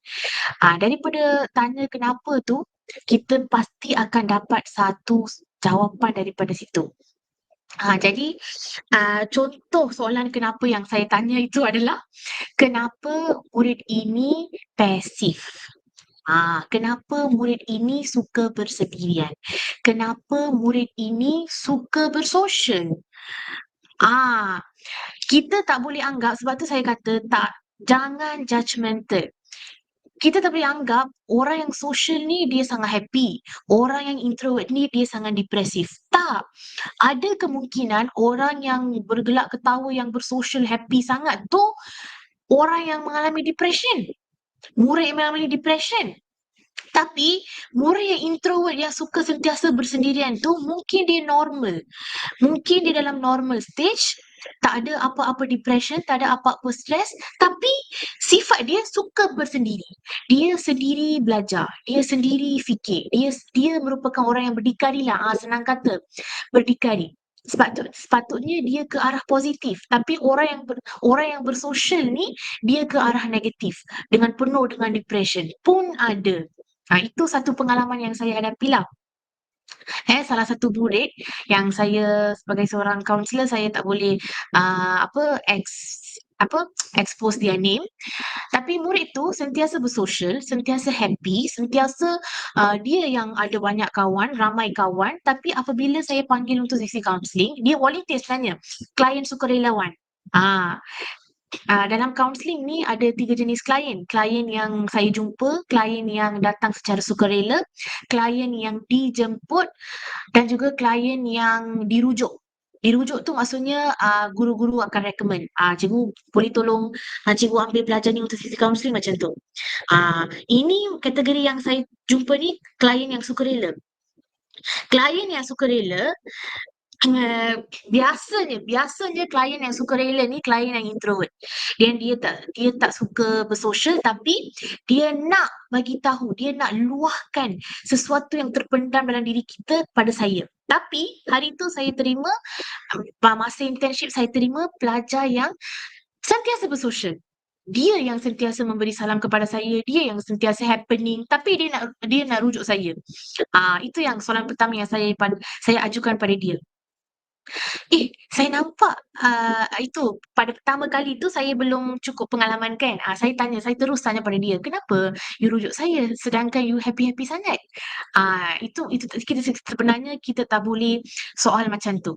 Daripada tanya kenapa tu, kita pasti akan dapat satu jawapan daripada situ. Jadi contoh soalan kenapa yang saya tanya itu adalah, kenapa murid ini pasif? Kenapa murid ini suka bersendirian? Kenapa murid ini suka bersosial? Kita tak boleh anggap, sebab tu saya kata jangan judgemental. Kita tak boleh anggap orang yang social ni dia sangat happy, orang yang introvert ni dia sangat depresif. Tak. Ada kemungkinan orang yang bergelak ketawa, yang bersosial happy sangat tu orang yang mengalami depression. Murid yang mengalami depression. Tapi murid yang introvert yang suka sentiasa bersendirian tu mungkin dia normal. Mungkin dia dalam normal stage, tak ada apa-apa depression, tak ada apa-apa stres, tapi sifat dia suka bersendiri. Dia sendiri belajar, dia sendiri fikir, dia merupakan orang yang berdikari lah, senang kata, berdikari. Sepatutnya dia ke arah positif, tapi orang yang bersosial ni dia ke arah negatif dengan penuh dengan depression pun ada. Itu satu pengalaman yang saya hadapi lah. Salah satu murid yang saya sebagai seorang kaunselor saya tak boleh apa expose their name, tapi murid tu sentiasa bersosial, sentiasa happy, sentiasa dia yang ada banyak kawan, ramai kawan, tapi apabila saya panggil untuk sesi kaunseling, dia volunteer sebenarnya, klien sukarelawan. Ah, dalam kaunseling ni ada 3 jenis klien. Klien yang saya jumpa, klien yang datang secara sukarela, klien yang dijemput dan juga klien yang dirujuk. Dirujuk tu maksudnya guru-guru akan recommend, "Cikgu boleh tolong cikgu ambil pelajar ni untuk sesi kaunseling," macam tu. Ini kategori yang saya jumpa ni klien yang sukarela. Klien yang sukarela biasanya klien yang sukarela ni klien yang introvert. Dia tak suka bersosial tapi dia nak bagi tahu, dia nak luahkan sesuatu yang terpendam dalam diri kita pada saya. Tapi hari tu saya terima masa internship saya terima pelajar yang sentiasa bersosial. Dia yang sentiasa memberi salam kepada saya, dia yang sentiasa happening tapi dia nak rujuk saya. Itu yang soalan pertama yang saya ajukan pada dia. Saya nampak, itu pada pertama kali tu saya belum cukup pengalaman kan. Saya terus tanya pada dia, "Kenapa you rujuk saya sedangkan you happy-happy sangat?" Itu kita sebenarnya kita tak boleh soal macam tu.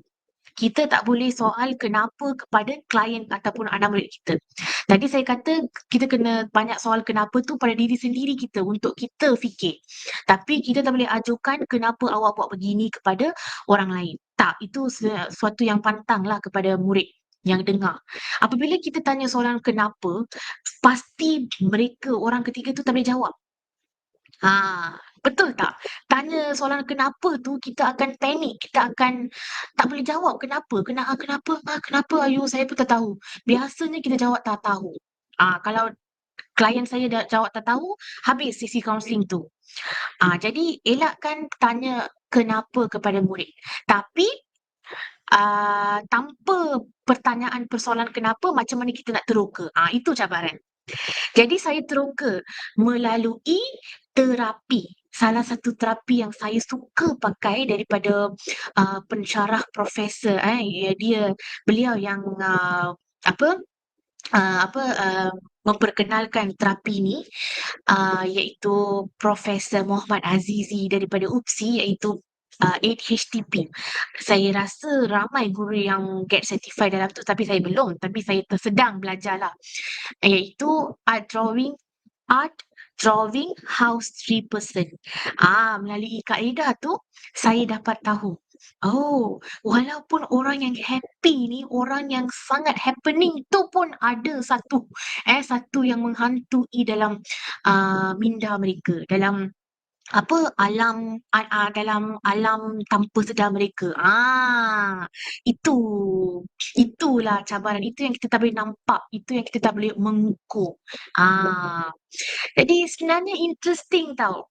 Kita tak boleh soal kenapa kepada klien ataupun anak murid kita. Tadi saya kata kita kena banyak soal kenapa tu pada diri sendiri kita untuk kita fikir. Tapi kita tak boleh ajukan kenapa awak buat begini kepada orang lain. Tak, itu suatu yang pantanglah kepada murid yang dengar. Apabila kita tanya soalan kenapa, pasti mereka orang ketiga tu tak boleh jawab. Betul tak? Tanya soalan kenapa tu kita akan panik, kita akan tak boleh jawab kenapa, kenapa ayu saya pun tak tahu. Biasanya kita jawab tak tahu. Kalau klien saya dah jawab tak tahu, habis sesi kaunseling tu. Jadi elakkan tanya kenapa kepada murid. Tapi tanpa pertanyaan persoalan kenapa, macam mana kita nak teroka? Itu cabaran. Jadi saya teroka melalui terapi. Salah satu terapi yang saya suka pakai daripada pensyarah profesor, beliau yang memperkenalkan terapi ni, iaitu Profesor Muhammad Azizi daripada UPSI, iaitu 8-HTP. Saya rasa ramai guru yang get certified dalam tu tapi saya belum, tapi saya sedang belajarlah. Iaitu Art Drawing House 3-person. Melalui kaedah tu saya dapat tahu, walaupun orang yang happy ni, orang yang sangat happening tu pun ada satu yang menghantui dalam minda mereka, dalam dalam alam tanpa sedar mereka. Itulah cabaran, itu yang kita tak boleh nampak, itu yang kita tak boleh mengukur. Jadi sebenarnya interesting tau.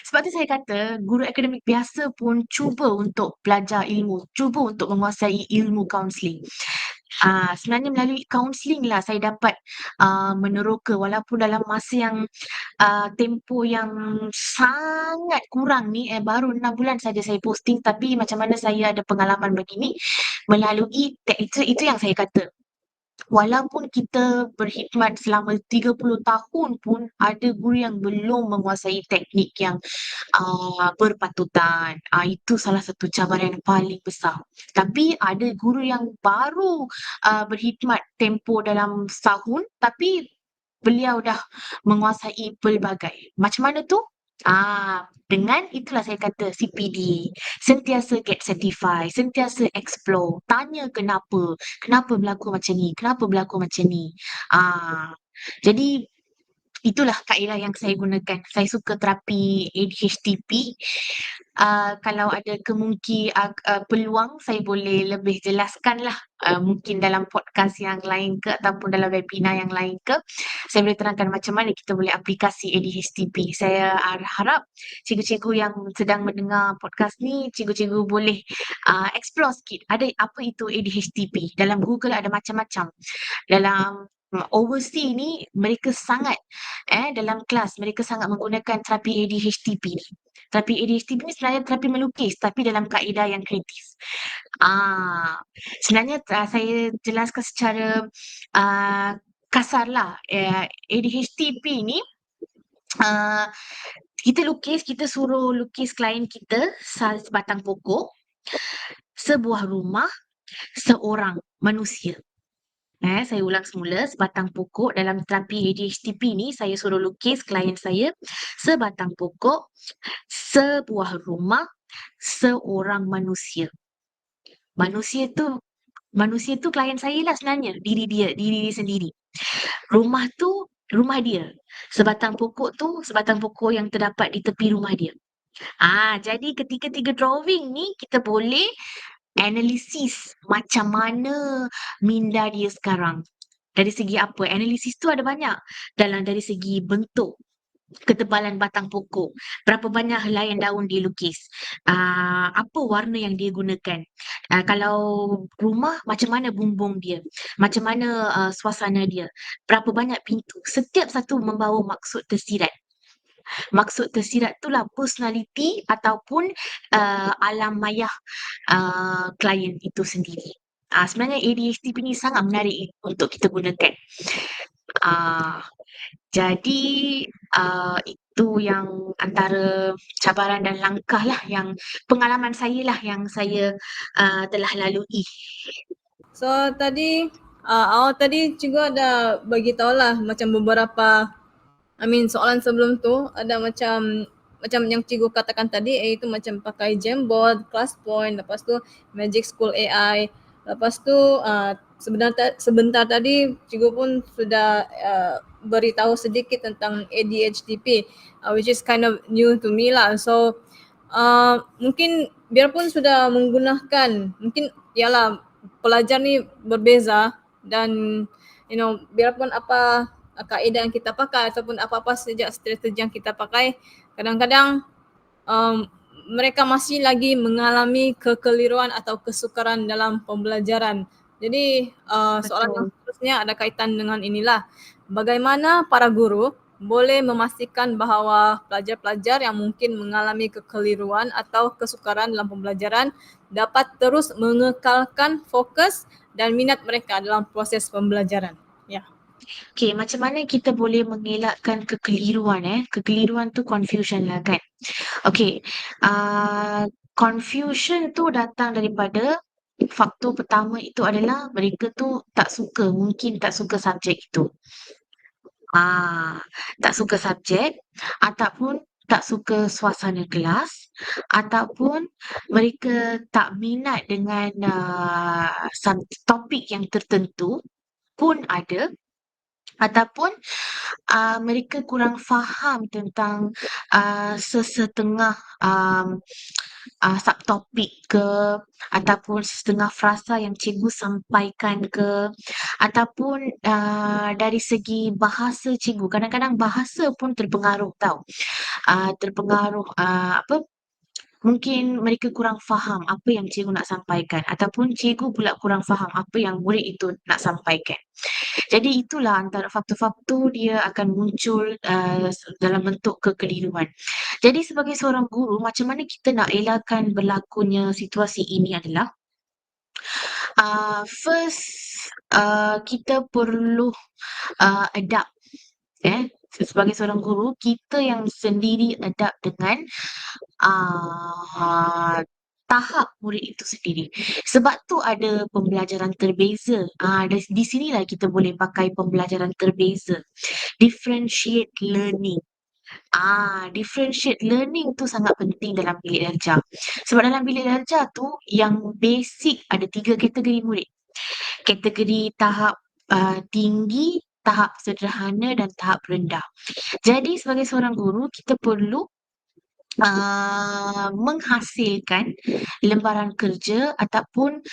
Sebab tu saya kata guru akademik biasa pun cuba untuk belajar ilmu, cuba untuk menguasai ilmu kaunseling. Sebenarnya melalui kaunseling lah saya dapat meneroka walaupun dalam masa yang tempoh yang sangat kurang ni, baru 6 bulan saja saya posting tapi macam mana saya ada pengalaman begini melalui itu yang saya kata. Walaupun kita berkhidmat selama 30 tahun pun ada guru yang belum menguasai teknik yang berpatutan. Itu salah satu cabaran yang paling besar. Tapi ada guru yang baru berkhidmat tempoh dalam setahun tapi beliau dah menguasai pelbagai. Macam mana tu? Dengan itulah saya kata CPD, sentiasa get certified, sentiasa explore, tanya kenapa berlaku macam ni, kenapa berlaku macam ni. Jadi itulah kaedah yang saya gunakan. Saya suka terapi ADHTP. Kalau ada peluang saya boleh lebih jelaskanlah, mungkin dalam podcast yang lain ke ataupun dalam webinar yang lain ke, saya boleh terangkan macam mana kita boleh aplikasi ADHTP. Saya harap cikgu-cikgu yang sedang mendengar podcast ni, cikgu-cikgu boleh explore sikit ada apa itu ADHTP. Dalam Google ada macam-macam. Dalam overseas ni mereka sangat dalam kelas mereka sangat menggunakan terapi ADHTP ni. Terapi ADHTP ni sebenarnya terapi melukis tapi dalam kaedah yang kreatif. Sebenarnya saya jelaskan secara kasarlah. ADHTP ni kita suruh lukis klien kita sebatang pokok, sebuah rumah, seorang manusia. Saya ulang semula, sebatang pokok dalam terapi ADHTP ni saya suruh lukis klien saya sebatang pokok, sebuah rumah, seorang manusia. Manusia tu klien saya lah sebenarnya, diri dia sendiri. Rumah tu rumah dia. Sebatang pokok yang terdapat di tepi rumah dia. Jadi ketika 3 drawing ni kita boleh analisis macam mana minda dia sekarang. Dari segi apa? Analisis tu ada banyak. Dari segi bentuk, ketebalan batang pokok, berapa banyak helaian daun dia lukis, apa warna yang dia gunakan. Kalau rumah, macam mana bumbung dia, macam mana suasana dia, berapa banyak pintu. Setiap satu membawa maksud tersirat. Maksud tersirat itulah personality ataupun alam maya klien itu sendiri. Sebenarnya ADHD ni sangat menarik untuk kita gunakan. Jadi itu yang antara cabaran dan langkah lah yang pengalaman saya lah yang saya telah lalui. So tadi awal tadi cikgu ada bagi tahu lah macam beberapa soalan sebelum tu ada macam yang cikgu katakan tadi, iaitu macam pakai Jamboard, ClassPoint, lepas tu Magic School AI. Lepas tu sebentar tadi cikgu pun sudah beritahu sedikit tentang ADHTP, which is kind of new to me lah. So mungkin biarpun sudah menggunakan, mungkin yalah pelajar ni berbeza dan biarpun apa kaedah yang kita pakai ataupun apa-apa saja strategi yang kita pakai, kadang-kadang mereka masih lagi mengalami kekeliruan atau kesukaran dalam pembelajaran. Jadi soalan yang seterusnya ada kaitan dengan inilah. Bagaimana para guru boleh memastikan bahawa pelajar-pelajar yang mungkin mengalami kekeliruan atau kesukaran dalam pembelajaran dapat terus mengekalkan fokus dan minat mereka dalam proses pembelajaran. Ya. Okey, macam mana kita boleh mengelakkan kekeliruan Kekeliruan tu confusion lah kan. Okey, confusion tu datang daripada faktor pertama itu adalah mereka tu mungkin tak suka subjek itu. Tak suka subjek ataupun tak suka suasana kelas ataupun mereka tak minat dengan topik yang tertentu pun ada, ataupun mereka kurang faham tentang sesetengah subtopik ke ataupun setengah frasa yang cikgu sampaikan ke, ataupun dari segi bahasa cikgu. Kadang-kadang bahasa pun terpengaruh tau. Terpengaruh mungkin mereka kurang faham apa yang cikgu nak sampaikan ataupun cikgu pula kurang faham apa yang murid itu nak sampaikan. Jadi itulah antara faktor-faktor dia akan muncul dalam bentuk kekeliruan. Jadi sebagai seorang guru, macam mana kita nak elakkan berlakunya situasi ini adalah first kita perlu adapt. Sebagai seorang guru, kita yang sendiri adapt dengan tahap murid itu sendiri. Sebab tu ada pembelajaran terbeza. Di sinilah kita boleh pakai pembelajaran terbeza. Differentiate learning. Differentiate learning tu sangat penting dalam bilik darjah. Sebab dalam bilik darjah tu yang basic ada 3 kategori murid. Kategori tahap tinggi, tahap sederhana dan tahap rendah. Jadi sebagai seorang guru, kita perlu menghasilkan lembaran kerja ataupun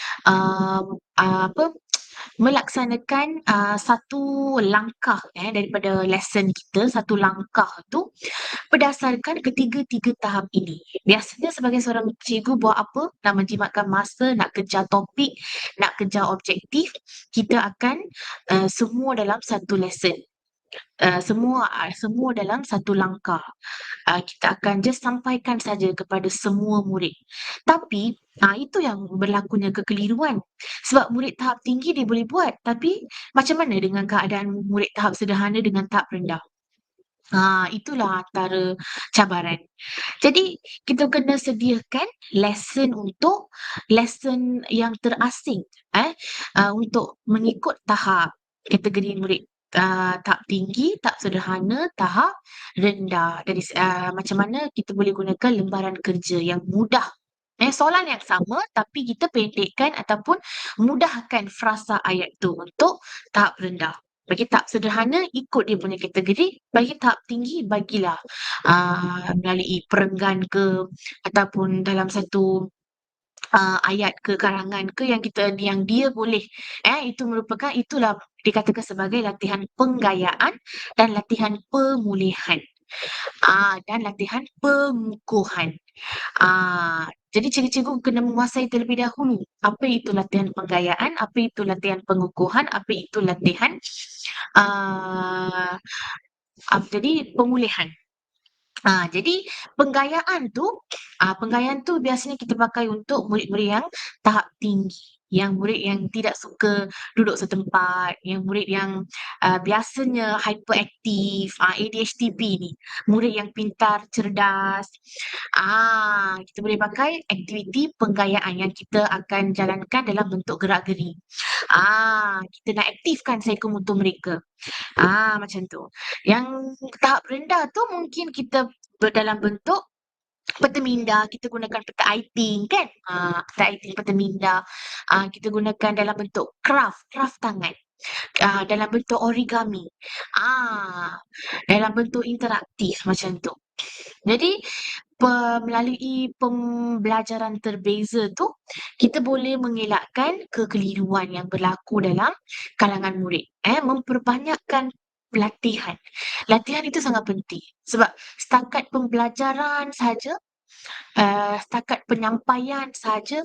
melaksanakan satu langkah daripada lesson kita, satu langkah tu berdasarkan ketiga-tiga tahap ini. Biasanya sebagai seorang cikgu buat apa? Nak menjimatkan masa, nak kejar topik, nak kejar objektif, kita akan semua dalam satu lesson. Semua dalam satu langkah. Kita akan just sampaikan saja kepada semua murid. Tapi itu yang berlakunya kekeliruan. Sebab murid tahap tinggi dia boleh buat, tapi macam mana dengan keadaan murid tahap sederhana dengan tahap rendah? Itulah antara cabaran. Jadi kita kena sediakan lesson yang terasing untuk mengikut tahap kategori murid tahap tinggi, tahap sederhana, tahap rendah. Dari macam mana kita boleh gunakan lembaran kerja yang mudah. Soalan yang sama tapi kita pendekkan ataupun mudahkan frasa ayat tu untuk tahap rendah. Bagi tahap sederhana ikut dia punya kategori, bagi tahap tinggi bagilah melalui perenggan ke ataupun dalam satu ayat ke karangan ke yang dia boleh itulah dikatakan sebagai latihan penggayaan dan latihan pemulihan dan latihan pengukuhan. Jadi cikgu-cikgu kena menguasai terlebih dahulu apa itu latihan penggayaan, apa itu latihan pengukuhan, apa itu latihan jadi pemulihan. Jadi penggayaan tu biasanya kita pakai untuk murid-murid yang tahap tinggi, yang murid yang tidak suka duduk setempat, yang murid yang biasanya hyperaktif, ADHD ni, murid yang pintar, cerdas. Kita boleh pakai aktiviti penggayaan yang kita akan jalankan dalam bentuk gerak-geri. Kita nak aktifkan psikomotor mereka. Macam tu. Yang tahap rendah tu mungkin kita dalam bentuk peta minda, kita gunakan peta iting kan? Peta iting, peta minda. Kita gunakan dalam bentuk craft tangan. Dalam bentuk origami. Dalam bentuk interaktif macam tu. Jadi melalui pembelajaran terbeza tu, kita boleh mengelakkan kekeliruan yang berlaku dalam kalangan murid. Memperbanyakkan latihan. Latihan itu sangat penting sebab setakat pembelajaran saja, setakat penyampaian saja,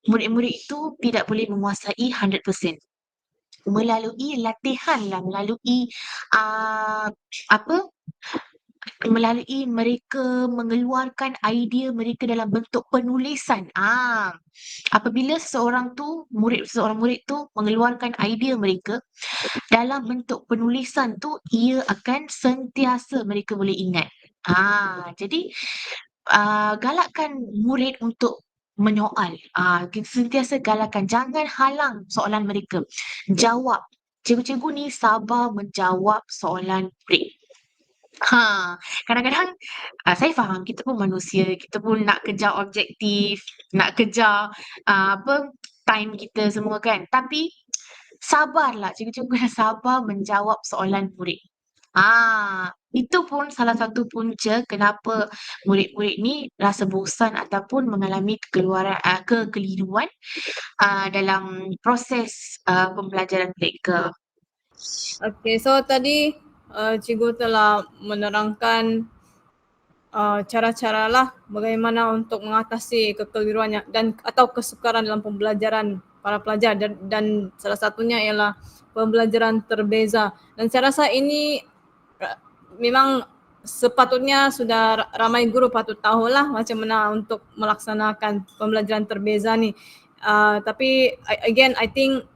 murid-murid itu tidak boleh menguasai 100%. Melalui latihanlah, melalui mereka mengeluarkan idea mereka dalam bentuk penulisan. Apabila seseorang murid tu mengeluarkan idea mereka dalam bentuk penulisan tu, ia akan sentiasa mereka boleh ingat. Jadi galakkan murid untuk menyoal. Kita sentiasa galakkan, jangan halang soalan mereka. Jawab. Cikgu-cikgu ni sabar menjawab soalan murid. Kadang-kadang saya faham kita pun manusia, kita pun nak kejar objektif, nak kejar time kita semua kan. Tapi sabarlah, cikgu-cikgu kena sabar menjawab soalan murid. Itu pun salah satu punca kenapa murid-murid ni rasa bosan ataupun mengalami kekeliruan dalam proses pembelajaran mereka. Okay, so tadi cikgu telah menerangkan cara-cara lah bagaimana untuk mengatasi kekeliruan dan atau kesukaran dalam pembelajaran para pelajar dan salah satunya ialah pembelajaran terbeza. Dan saya rasa ini memang sepatutnya sudah ramai guru patut tahulah macam mana untuk melaksanakan pembelajaran terbeza ni. Tapi again, I think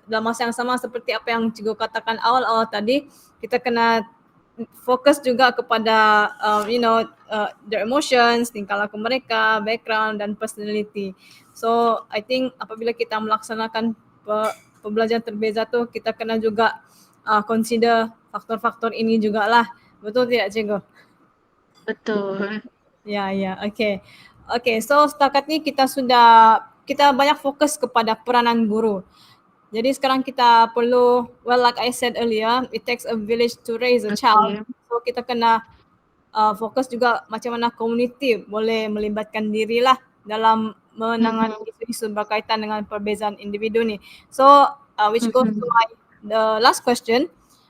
dalam masa yang sama seperti apa yang cikgu katakan awal-awal tadi, kita kena fokus juga kepada their emotions, tingkah laku mereka, background dan personality. So I think apabila kita melaksanakan pembelajaran terbeza tu, kita kena juga consider faktor-faktor ini jugalah. Betul tidak cikgu? Betul. Ya, okay. Okay, so setakat ni kita banyak fokus kepada peranan guru. Jadi sekarang kita perlu, well like I said earlier, it takes a village to raise a child. Okay. So kita kena fokus juga macam mana komuniti boleh melibatkan dirilah dalam menangani Mhm. isu-isu berkaitan dengan perbezaan individu ni. So which goes to Mhm. the last question,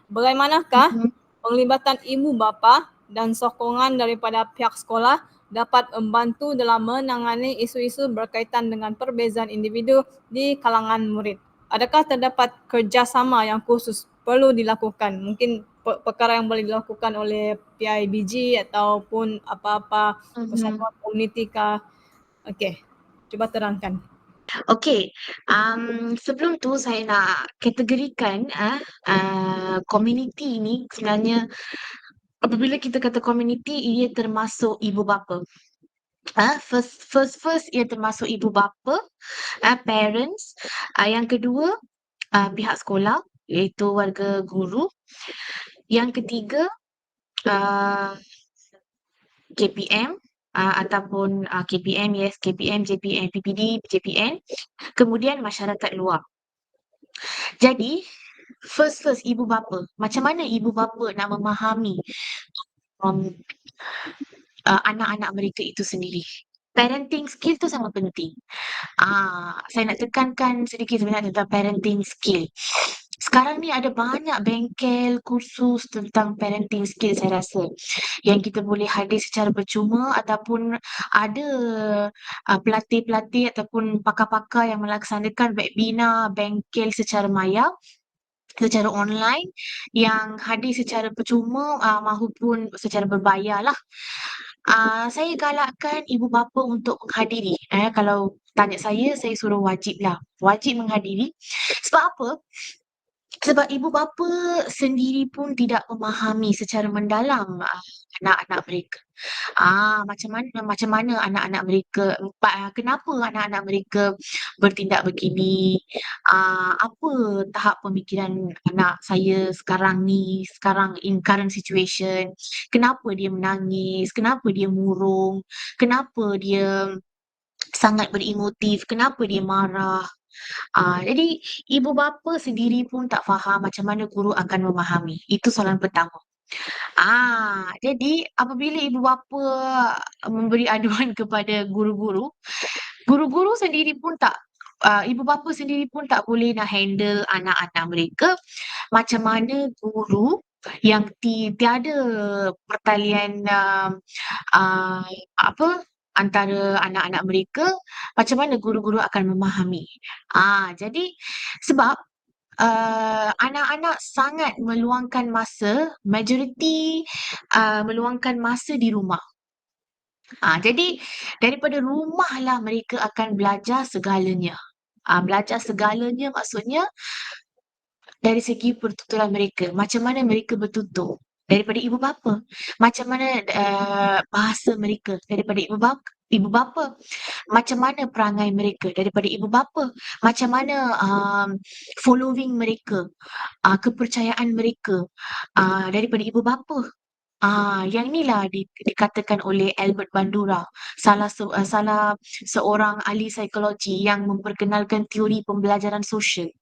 bagaimanakah Mhm. penglibatan ibu bapa dan sokongan daripada pihak sekolah dapat membantu dalam menangani isu-isu berkaitan dengan perbezaan individu di kalangan murid? Adakah terdapat kerjasama yang khusus perlu dilakukan? Mungkin perkara yang boleh dilakukan oleh PIBG ataupun apa-apa Mhm. persatuan komuniti kah? Okey, cuba terangkan. Okey, sebelum tu saya nak kategorikan komuniti ni sebenarnya apabila kita kata komuniti, ia termasuk ibu bapa. First ia termasuk ibu bapa, parents. Yang kedua, pihak sekolah iaitu warga guru. Yang ketiga, ah, KPM, ataupun KPM, yes, KPM, JPN, PPD, JPN, kemudian masyarakat luar. Jadi, first ibu bapa. Macam mana ibu bapa nak memahami um, anak-anak mereka itu sendiri? Parenting skill tu sangat penting. Saya nak tekankan sedikit sebenarnya tentang parenting skill. Sekarang ni ada banyak bengkel kursus tentang parenting skill saya rasa, yang kita boleh hadir secara percuma ataupun ada pelatih-pelatih ataupun pakar-pakar yang melaksanakan webinar bengkel secara maya, secara online, yang hadir secara percuma mahupun secara berbayar lah. Saya galakkan ibu bapa untuk menghadiri. Kalau tanya saya suruh wajib lah. Wajib menghadiri. Sebab apa? Sebab ibu bapa sendiri pun tidak memahami secara mendalam anak-anak mereka. Macam mana anak-anak mereka, kenapa anak-anak mereka bertindak begini, apa tahap pemikiran anak saya sekarang ni, sekarang in current situation, kenapa dia menangis, kenapa dia murung, kenapa dia sangat beremotif, kenapa dia marah. Jadi ibu bapa sendiri pun tak faham macam mana guru akan memahami. Itu soalan pertama. Jadi apabila ibu bapa memberi aduan kepada guru-guru, guru-guru sendiri pun tak ibu bapa sendiri pun tak boleh nak handle anak-anak mereka. Macam mana guru yang tiada pertalian apa antara anak-anak mereka, macam mana guru-guru akan memahami. Jadi sebab anak-anak sangat meluangkan masa, majoriti meluangkan masa di rumah. Jadi daripada rumahlah mereka akan belajar segalanya. Belajar segalanya maksudnya dari segi pertuturan mereka, macam mana mereka bertutur daripada ibu bapa, macam mana bahasa mereka daripada ibu bapa, macam mana perangai mereka daripada ibu bapa, macam mana following mereka, kepercayaan mereka daripada ibu bapa. Yang inilah dikatakan oleh Albert Bandura, salah seorang ahli psikologi yang memperkenalkan teori pembelajaran sosial.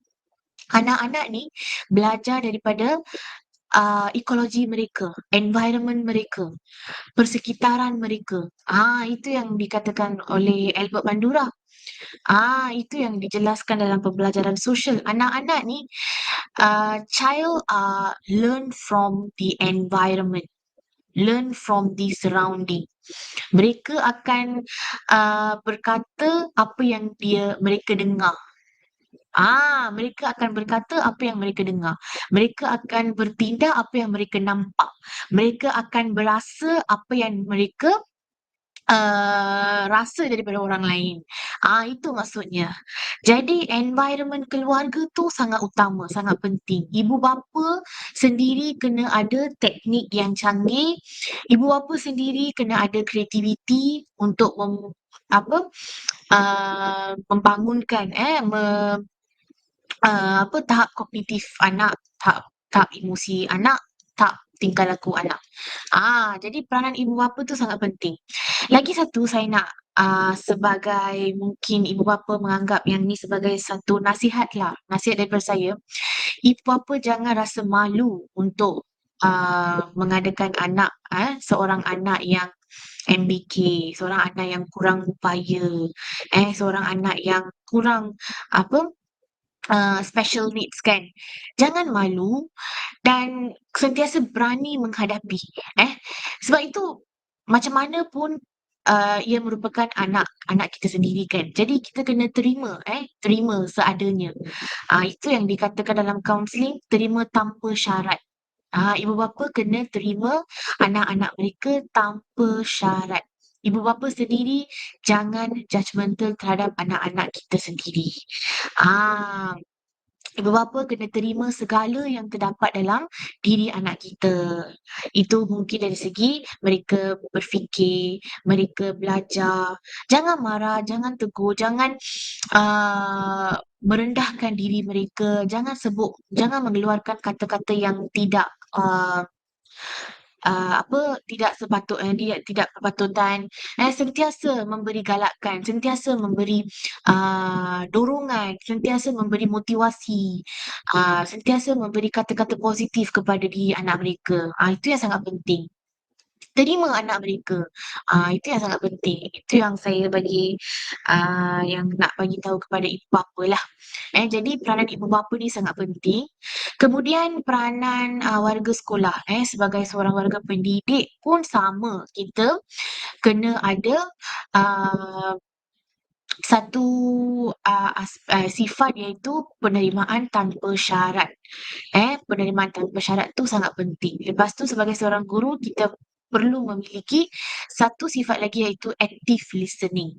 Anak-anak ni belajar daripada ekologi mereka, environment mereka, persekitaran mereka. Itu yang dikatakan oleh Albert Bandura. Itu yang dijelaskan dalam pembelajaran sosial. Anak-anak ni, child learn from the environment, learn from the surrounding. Mereka akan berkata apa yang mereka dengar. Mereka akan berkata apa yang mereka dengar. Mereka akan bertindak apa yang mereka nampak. Mereka akan berasa apa yang mereka rasa daripada orang lain. Itu maksudnya. Jadi environment keluarga tu sangat utama, sangat penting. Ibu bapa sendiri kena ada teknik yang canggih. Ibu bapa sendiri kena ada kreativiti untuk membangunkan tahap kognitif anak, tahap emosi anak, tahap tingkah laku anak. Jadi peranan ibu bapa tu sangat penting. Lagi satu saya nak sebagai mungkin ibu bapa menganggap yang ni sebagai satu nasihat lah, nasihat daripada saya. Ibu bapa jangan rasa malu untuk mengadakan anak, seorang anak yang MBK, seorang anak yang kurang upaya, seorang anak yang kurang apa special needs kan. Jangan malu dan sentiasa berani menghadapi. Sebab itu macam mana pun ia merupakan anak kita sendiri kan. Jadi kita kena terima seadanya. Itu yang dikatakan dalam kaunseling, terima tanpa syarat. Ibu bapa kena terima anak-anak mereka tanpa syarat. Ibu bapa sendiri jangan judgemental terhadap anak-anak kita sendiri. Ah, Ibu bapa kena terima segala yang terdapat dalam diri anak kita. Itu mungkin dari segi mereka berfikir, mereka belajar. Jangan marah, jangan tegur, jangan merendahkan diri mereka, jangan mengeluarkan kata-kata yang tidak tidak kepatutan. Sentiasa memberi galakan, sentiasa memberi dorongan, sentiasa memberi motivasi, sentiasa memberi kata-kata positif kepada diri anak mereka. Itu yang sangat penting. Terima anak mereka. Itu yang sangat penting. Itu yang saya yang nak bagi tahu kepada ibu bapa lah. Jadi peranan ibu bapa ni sangat penting. Kemudian peranan warga sekolah sebagai seorang warga pendidik pun sama. Kita kena ada uh, satu sifat iaitu penerimaan tanpa syarat. Penerimaan tanpa syarat tu sangat penting. Lepas tu sebagai seorang guru kita perlu memiliki satu sifat lagi iaitu active listening.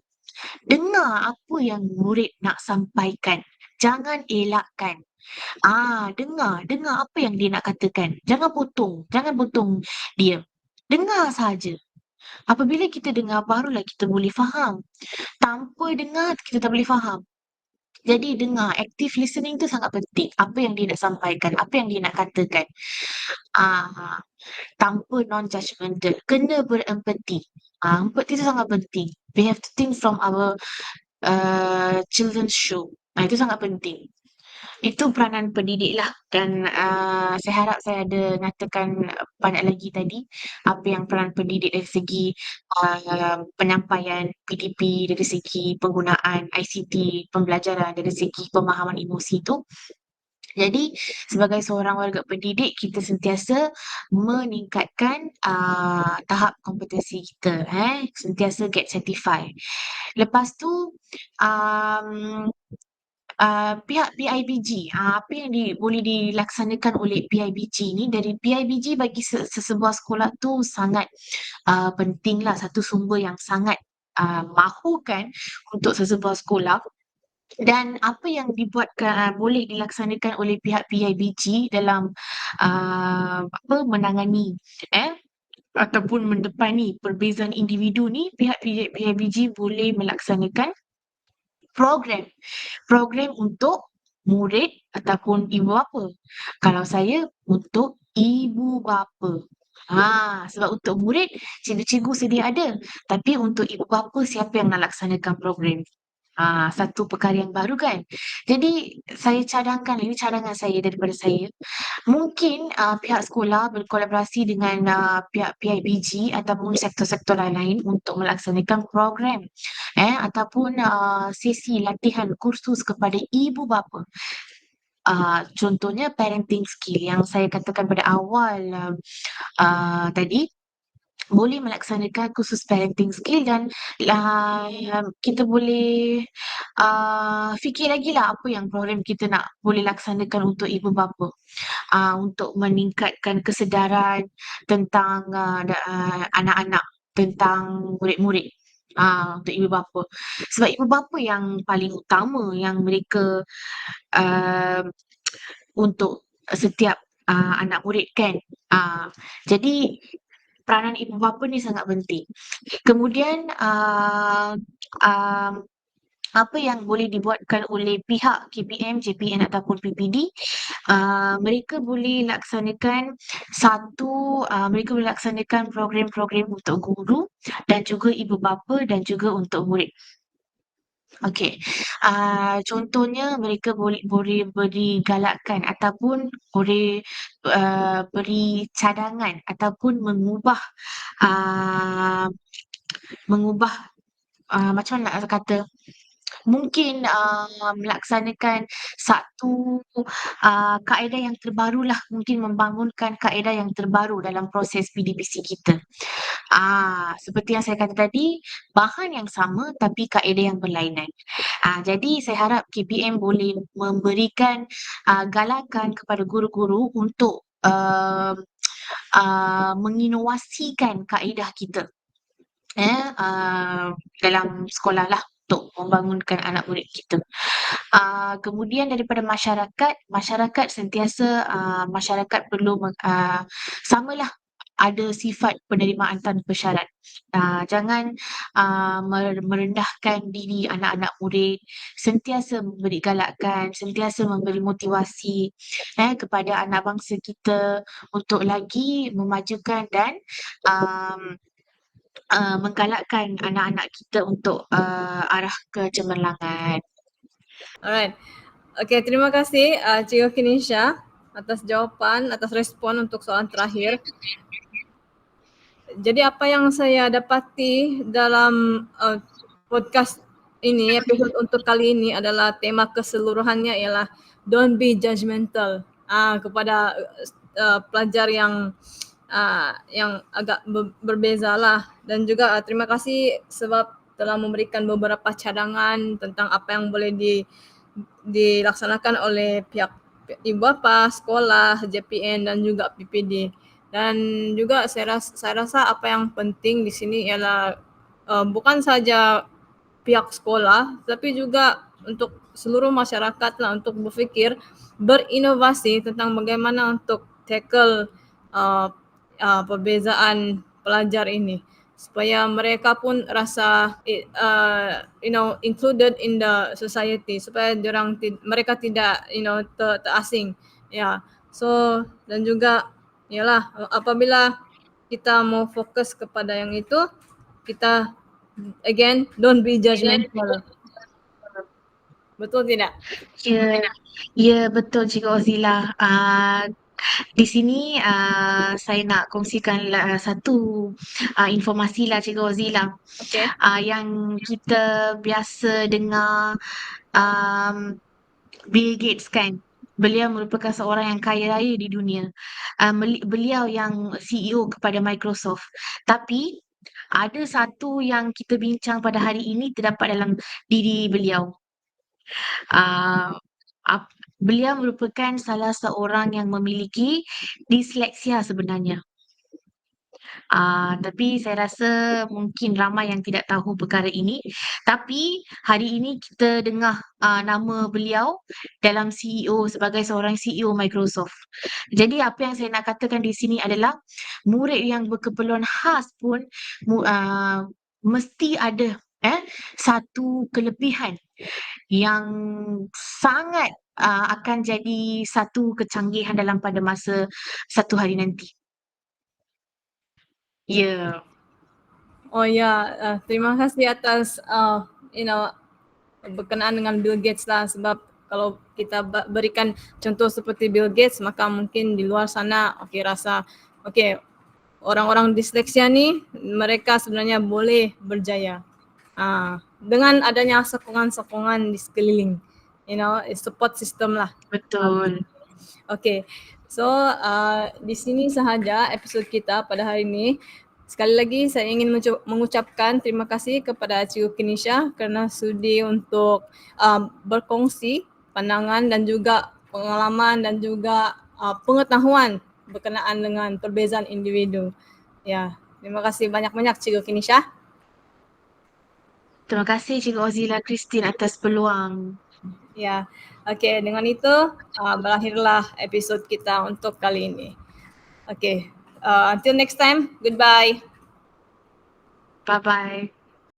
Dengar apa yang murid nak sampaikan. Jangan elakkan. Dengar apa yang dia nak katakan. Jangan potong dia. Dengar saja. Apabila kita dengar, barulah kita boleh faham. Tanpa dengar, kita tak boleh faham. Jadi dengar, active listening tu sangat penting. Apa yang dia nak sampaikan, apa yang dia nak katakan. Tanpa non-judgmental. Kena berempati. Empati tu sangat penting. We have to think from our children's show. Itu sangat penting. Itu peranan pendidik lah dan saya harap saya ada nyatakan banyak lagi tadi apa yang peran pendidik dari segi penyampaian PDP, dari segi penggunaan ICT, pembelajaran, dari segi pemahaman emosi tu. Jadi sebagai seorang warga pendidik kita sentiasa meningkatkan tahap kompetensi kita, sentiasa get certified. Lepas tu pihak PIBG, apa yang boleh dilaksanakan oleh PIBG ni, dari PIBG bagi sesebuah sekolah tu sangat pentinglah, satu sumber yang sangat mahukan untuk sesebuah sekolah. Dan apa yang boleh dilaksanakan oleh pihak PIBG dalam menangani ataupun mendepani perbezaan individu ni, pihak PIBG boleh melaksanakan program untuk murid ataupun ibu bapa. Kalau saya untuk ibu bapa. Sebab untuk murid, cikgu-cikgu sedia ada. Tapi untuk ibu bapa, siapa yang nak laksanakan program? Satu perkara yang baru kan. Jadi saya cadangkan, ini cadangan saya daripada saya. Mungkin pihak sekolah berkolaborasi dengan pihak PIBG ataupun sektor-sektor lain-lain untuk melaksanakan program ataupun sesi latihan kursus kepada ibu bapa. Contohnya parenting skill yang saya katakan pada awal tadi, boleh melaksanakan kursus parenting skill dan kita boleh fikir lagi lah apa yang program kita nak boleh laksanakan untuk ibu bapa untuk meningkatkan kesedaran tentang anak-anak, tentang murid-murid untuk ibu bapa. Sebab ibu bapa yang paling utama yang mereka untuk setiap anak murid kan. Jadi peranan ibu bapa ni sangat penting. Kemudian apa yang boleh dibuatkan oleh pihak KPM, JPN ataupun PPD, mereka boleh laksanakan program-program untuk guru dan juga ibu bapa dan juga untuk murid. Okey, contohnya mereka boleh beri galakkan ataupun boleh, beri cadangan ataupun uh, mengubah, macam mana nak kata, mungkin, melaksanakan satu, kaedah yang terbarulah, mungkin membangunkan kaedah yang terbaru dalam proses PDPC kita. Seperti yang saya kata tadi, bahan yang sama tapi kaedah yang berlainan. Jadi saya harap KPM boleh memberikan, galakan kepada guru-guru untuk, menginovasikan kaedah kita. Dalam sekolah lah untuk membangunkan anak murid kita. Kemudian daripada masyarakat sentiasa masyarakat perlu samalah ada sifat penerimaan tanpa syarat. Jangan merendahkan diri anak-anak murid, sentiasa memberi galakan, sentiasa memberi motivasi kepada anak bangsa kita untuk lagi memajukan dan um, menggalakkan anak-anak kita untuk arah kecemerlangan. Alright. Okay, terima kasih Cikgu Kinisha atas jawapan, atas respon untuk soalan terakhir. Jadi apa yang saya dapati dalam podcast ini, episode untuk kali ini adalah tema keseluruhannya ialah don't be judgmental kepada pelajar yang agak berbeza lah. Dan juga terima kasih sebab telah memberikan beberapa cadangan tentang apa yang boleh dilaksanakan oleh pihak ibu bapa, sekolah, JPN dan juga PPD. Dan juga saya rasa apa yang penting di sini ialah bukan saja pihak sekolah tapi juga untuk seluruh masyarakat lah untuk berfikir, berinovasi tentang bagaimana untuk tackle perbezaan pelajar ini supaya mereka pun rasa included in the society, supaya mereka tidak terasing. So dan juga yalah, apabila kita mau fokus kepada yang itu, kita again don't be judgmental. Betul tidak? Ya, betul Cikgu Ozila. Di sini saya nak kongsikan satu informasi lah Cikgu Ozila. Okay. Yang kita biasa dengar Bill Gates kan. Beliau merupakan seorang yang kaya raya di dunia. Beliau yang CEO kepada Microsoft. Tapi ada satu yang kita bincang pada hari ini terdapat dalam diri beliau. Beliau merupakan salah seorang yang memiliki disleksia sebenarnya. Tapi saya rasa mungkin ramai yang tidak tahu perkara ini. Tapi hari ini kita dengar nama beliau dalam CEO sebagai seorang CEO Microsoft. Jadi apa yang saya nak katakan di sini adalah murid yang berkeperluan khas pun mesti ada satu kelebihan yang sangat akan jadi satu kecanggihan dalam pada masa satu hari nanti. Ya. Oh ya, terima kasih atas berkenaan dengan Bill Gates lah, sebab kalau kita berikan contoh seperti Bill Gates, maka mungkin di luar sana rasa orang-orang disleksia ni mereka sebenarnya boleh berjaya dengan adanya sokongan-sokongan di sekeliling, support system lah. Betul. Okay, so di sini sahaja episod kita pada hari ini. Sekali lagi saya ingin mengucapkan terima kasih kepada Cikgu Kinisha kerana sudi untuk berkongsi pandangan dan juga pengalaman dan juga pengetahuan berkenaan dengan perbezaan individu. Ya, terima kasih banyak-banyak Cikgu Kinisha. Terima kasih Cikgu Ozila Christine atas peluang. Ya, okay, dengan itu berakhirlah episod kita untuk kali ini. Okay, until next time, goodbye. Bye-bye.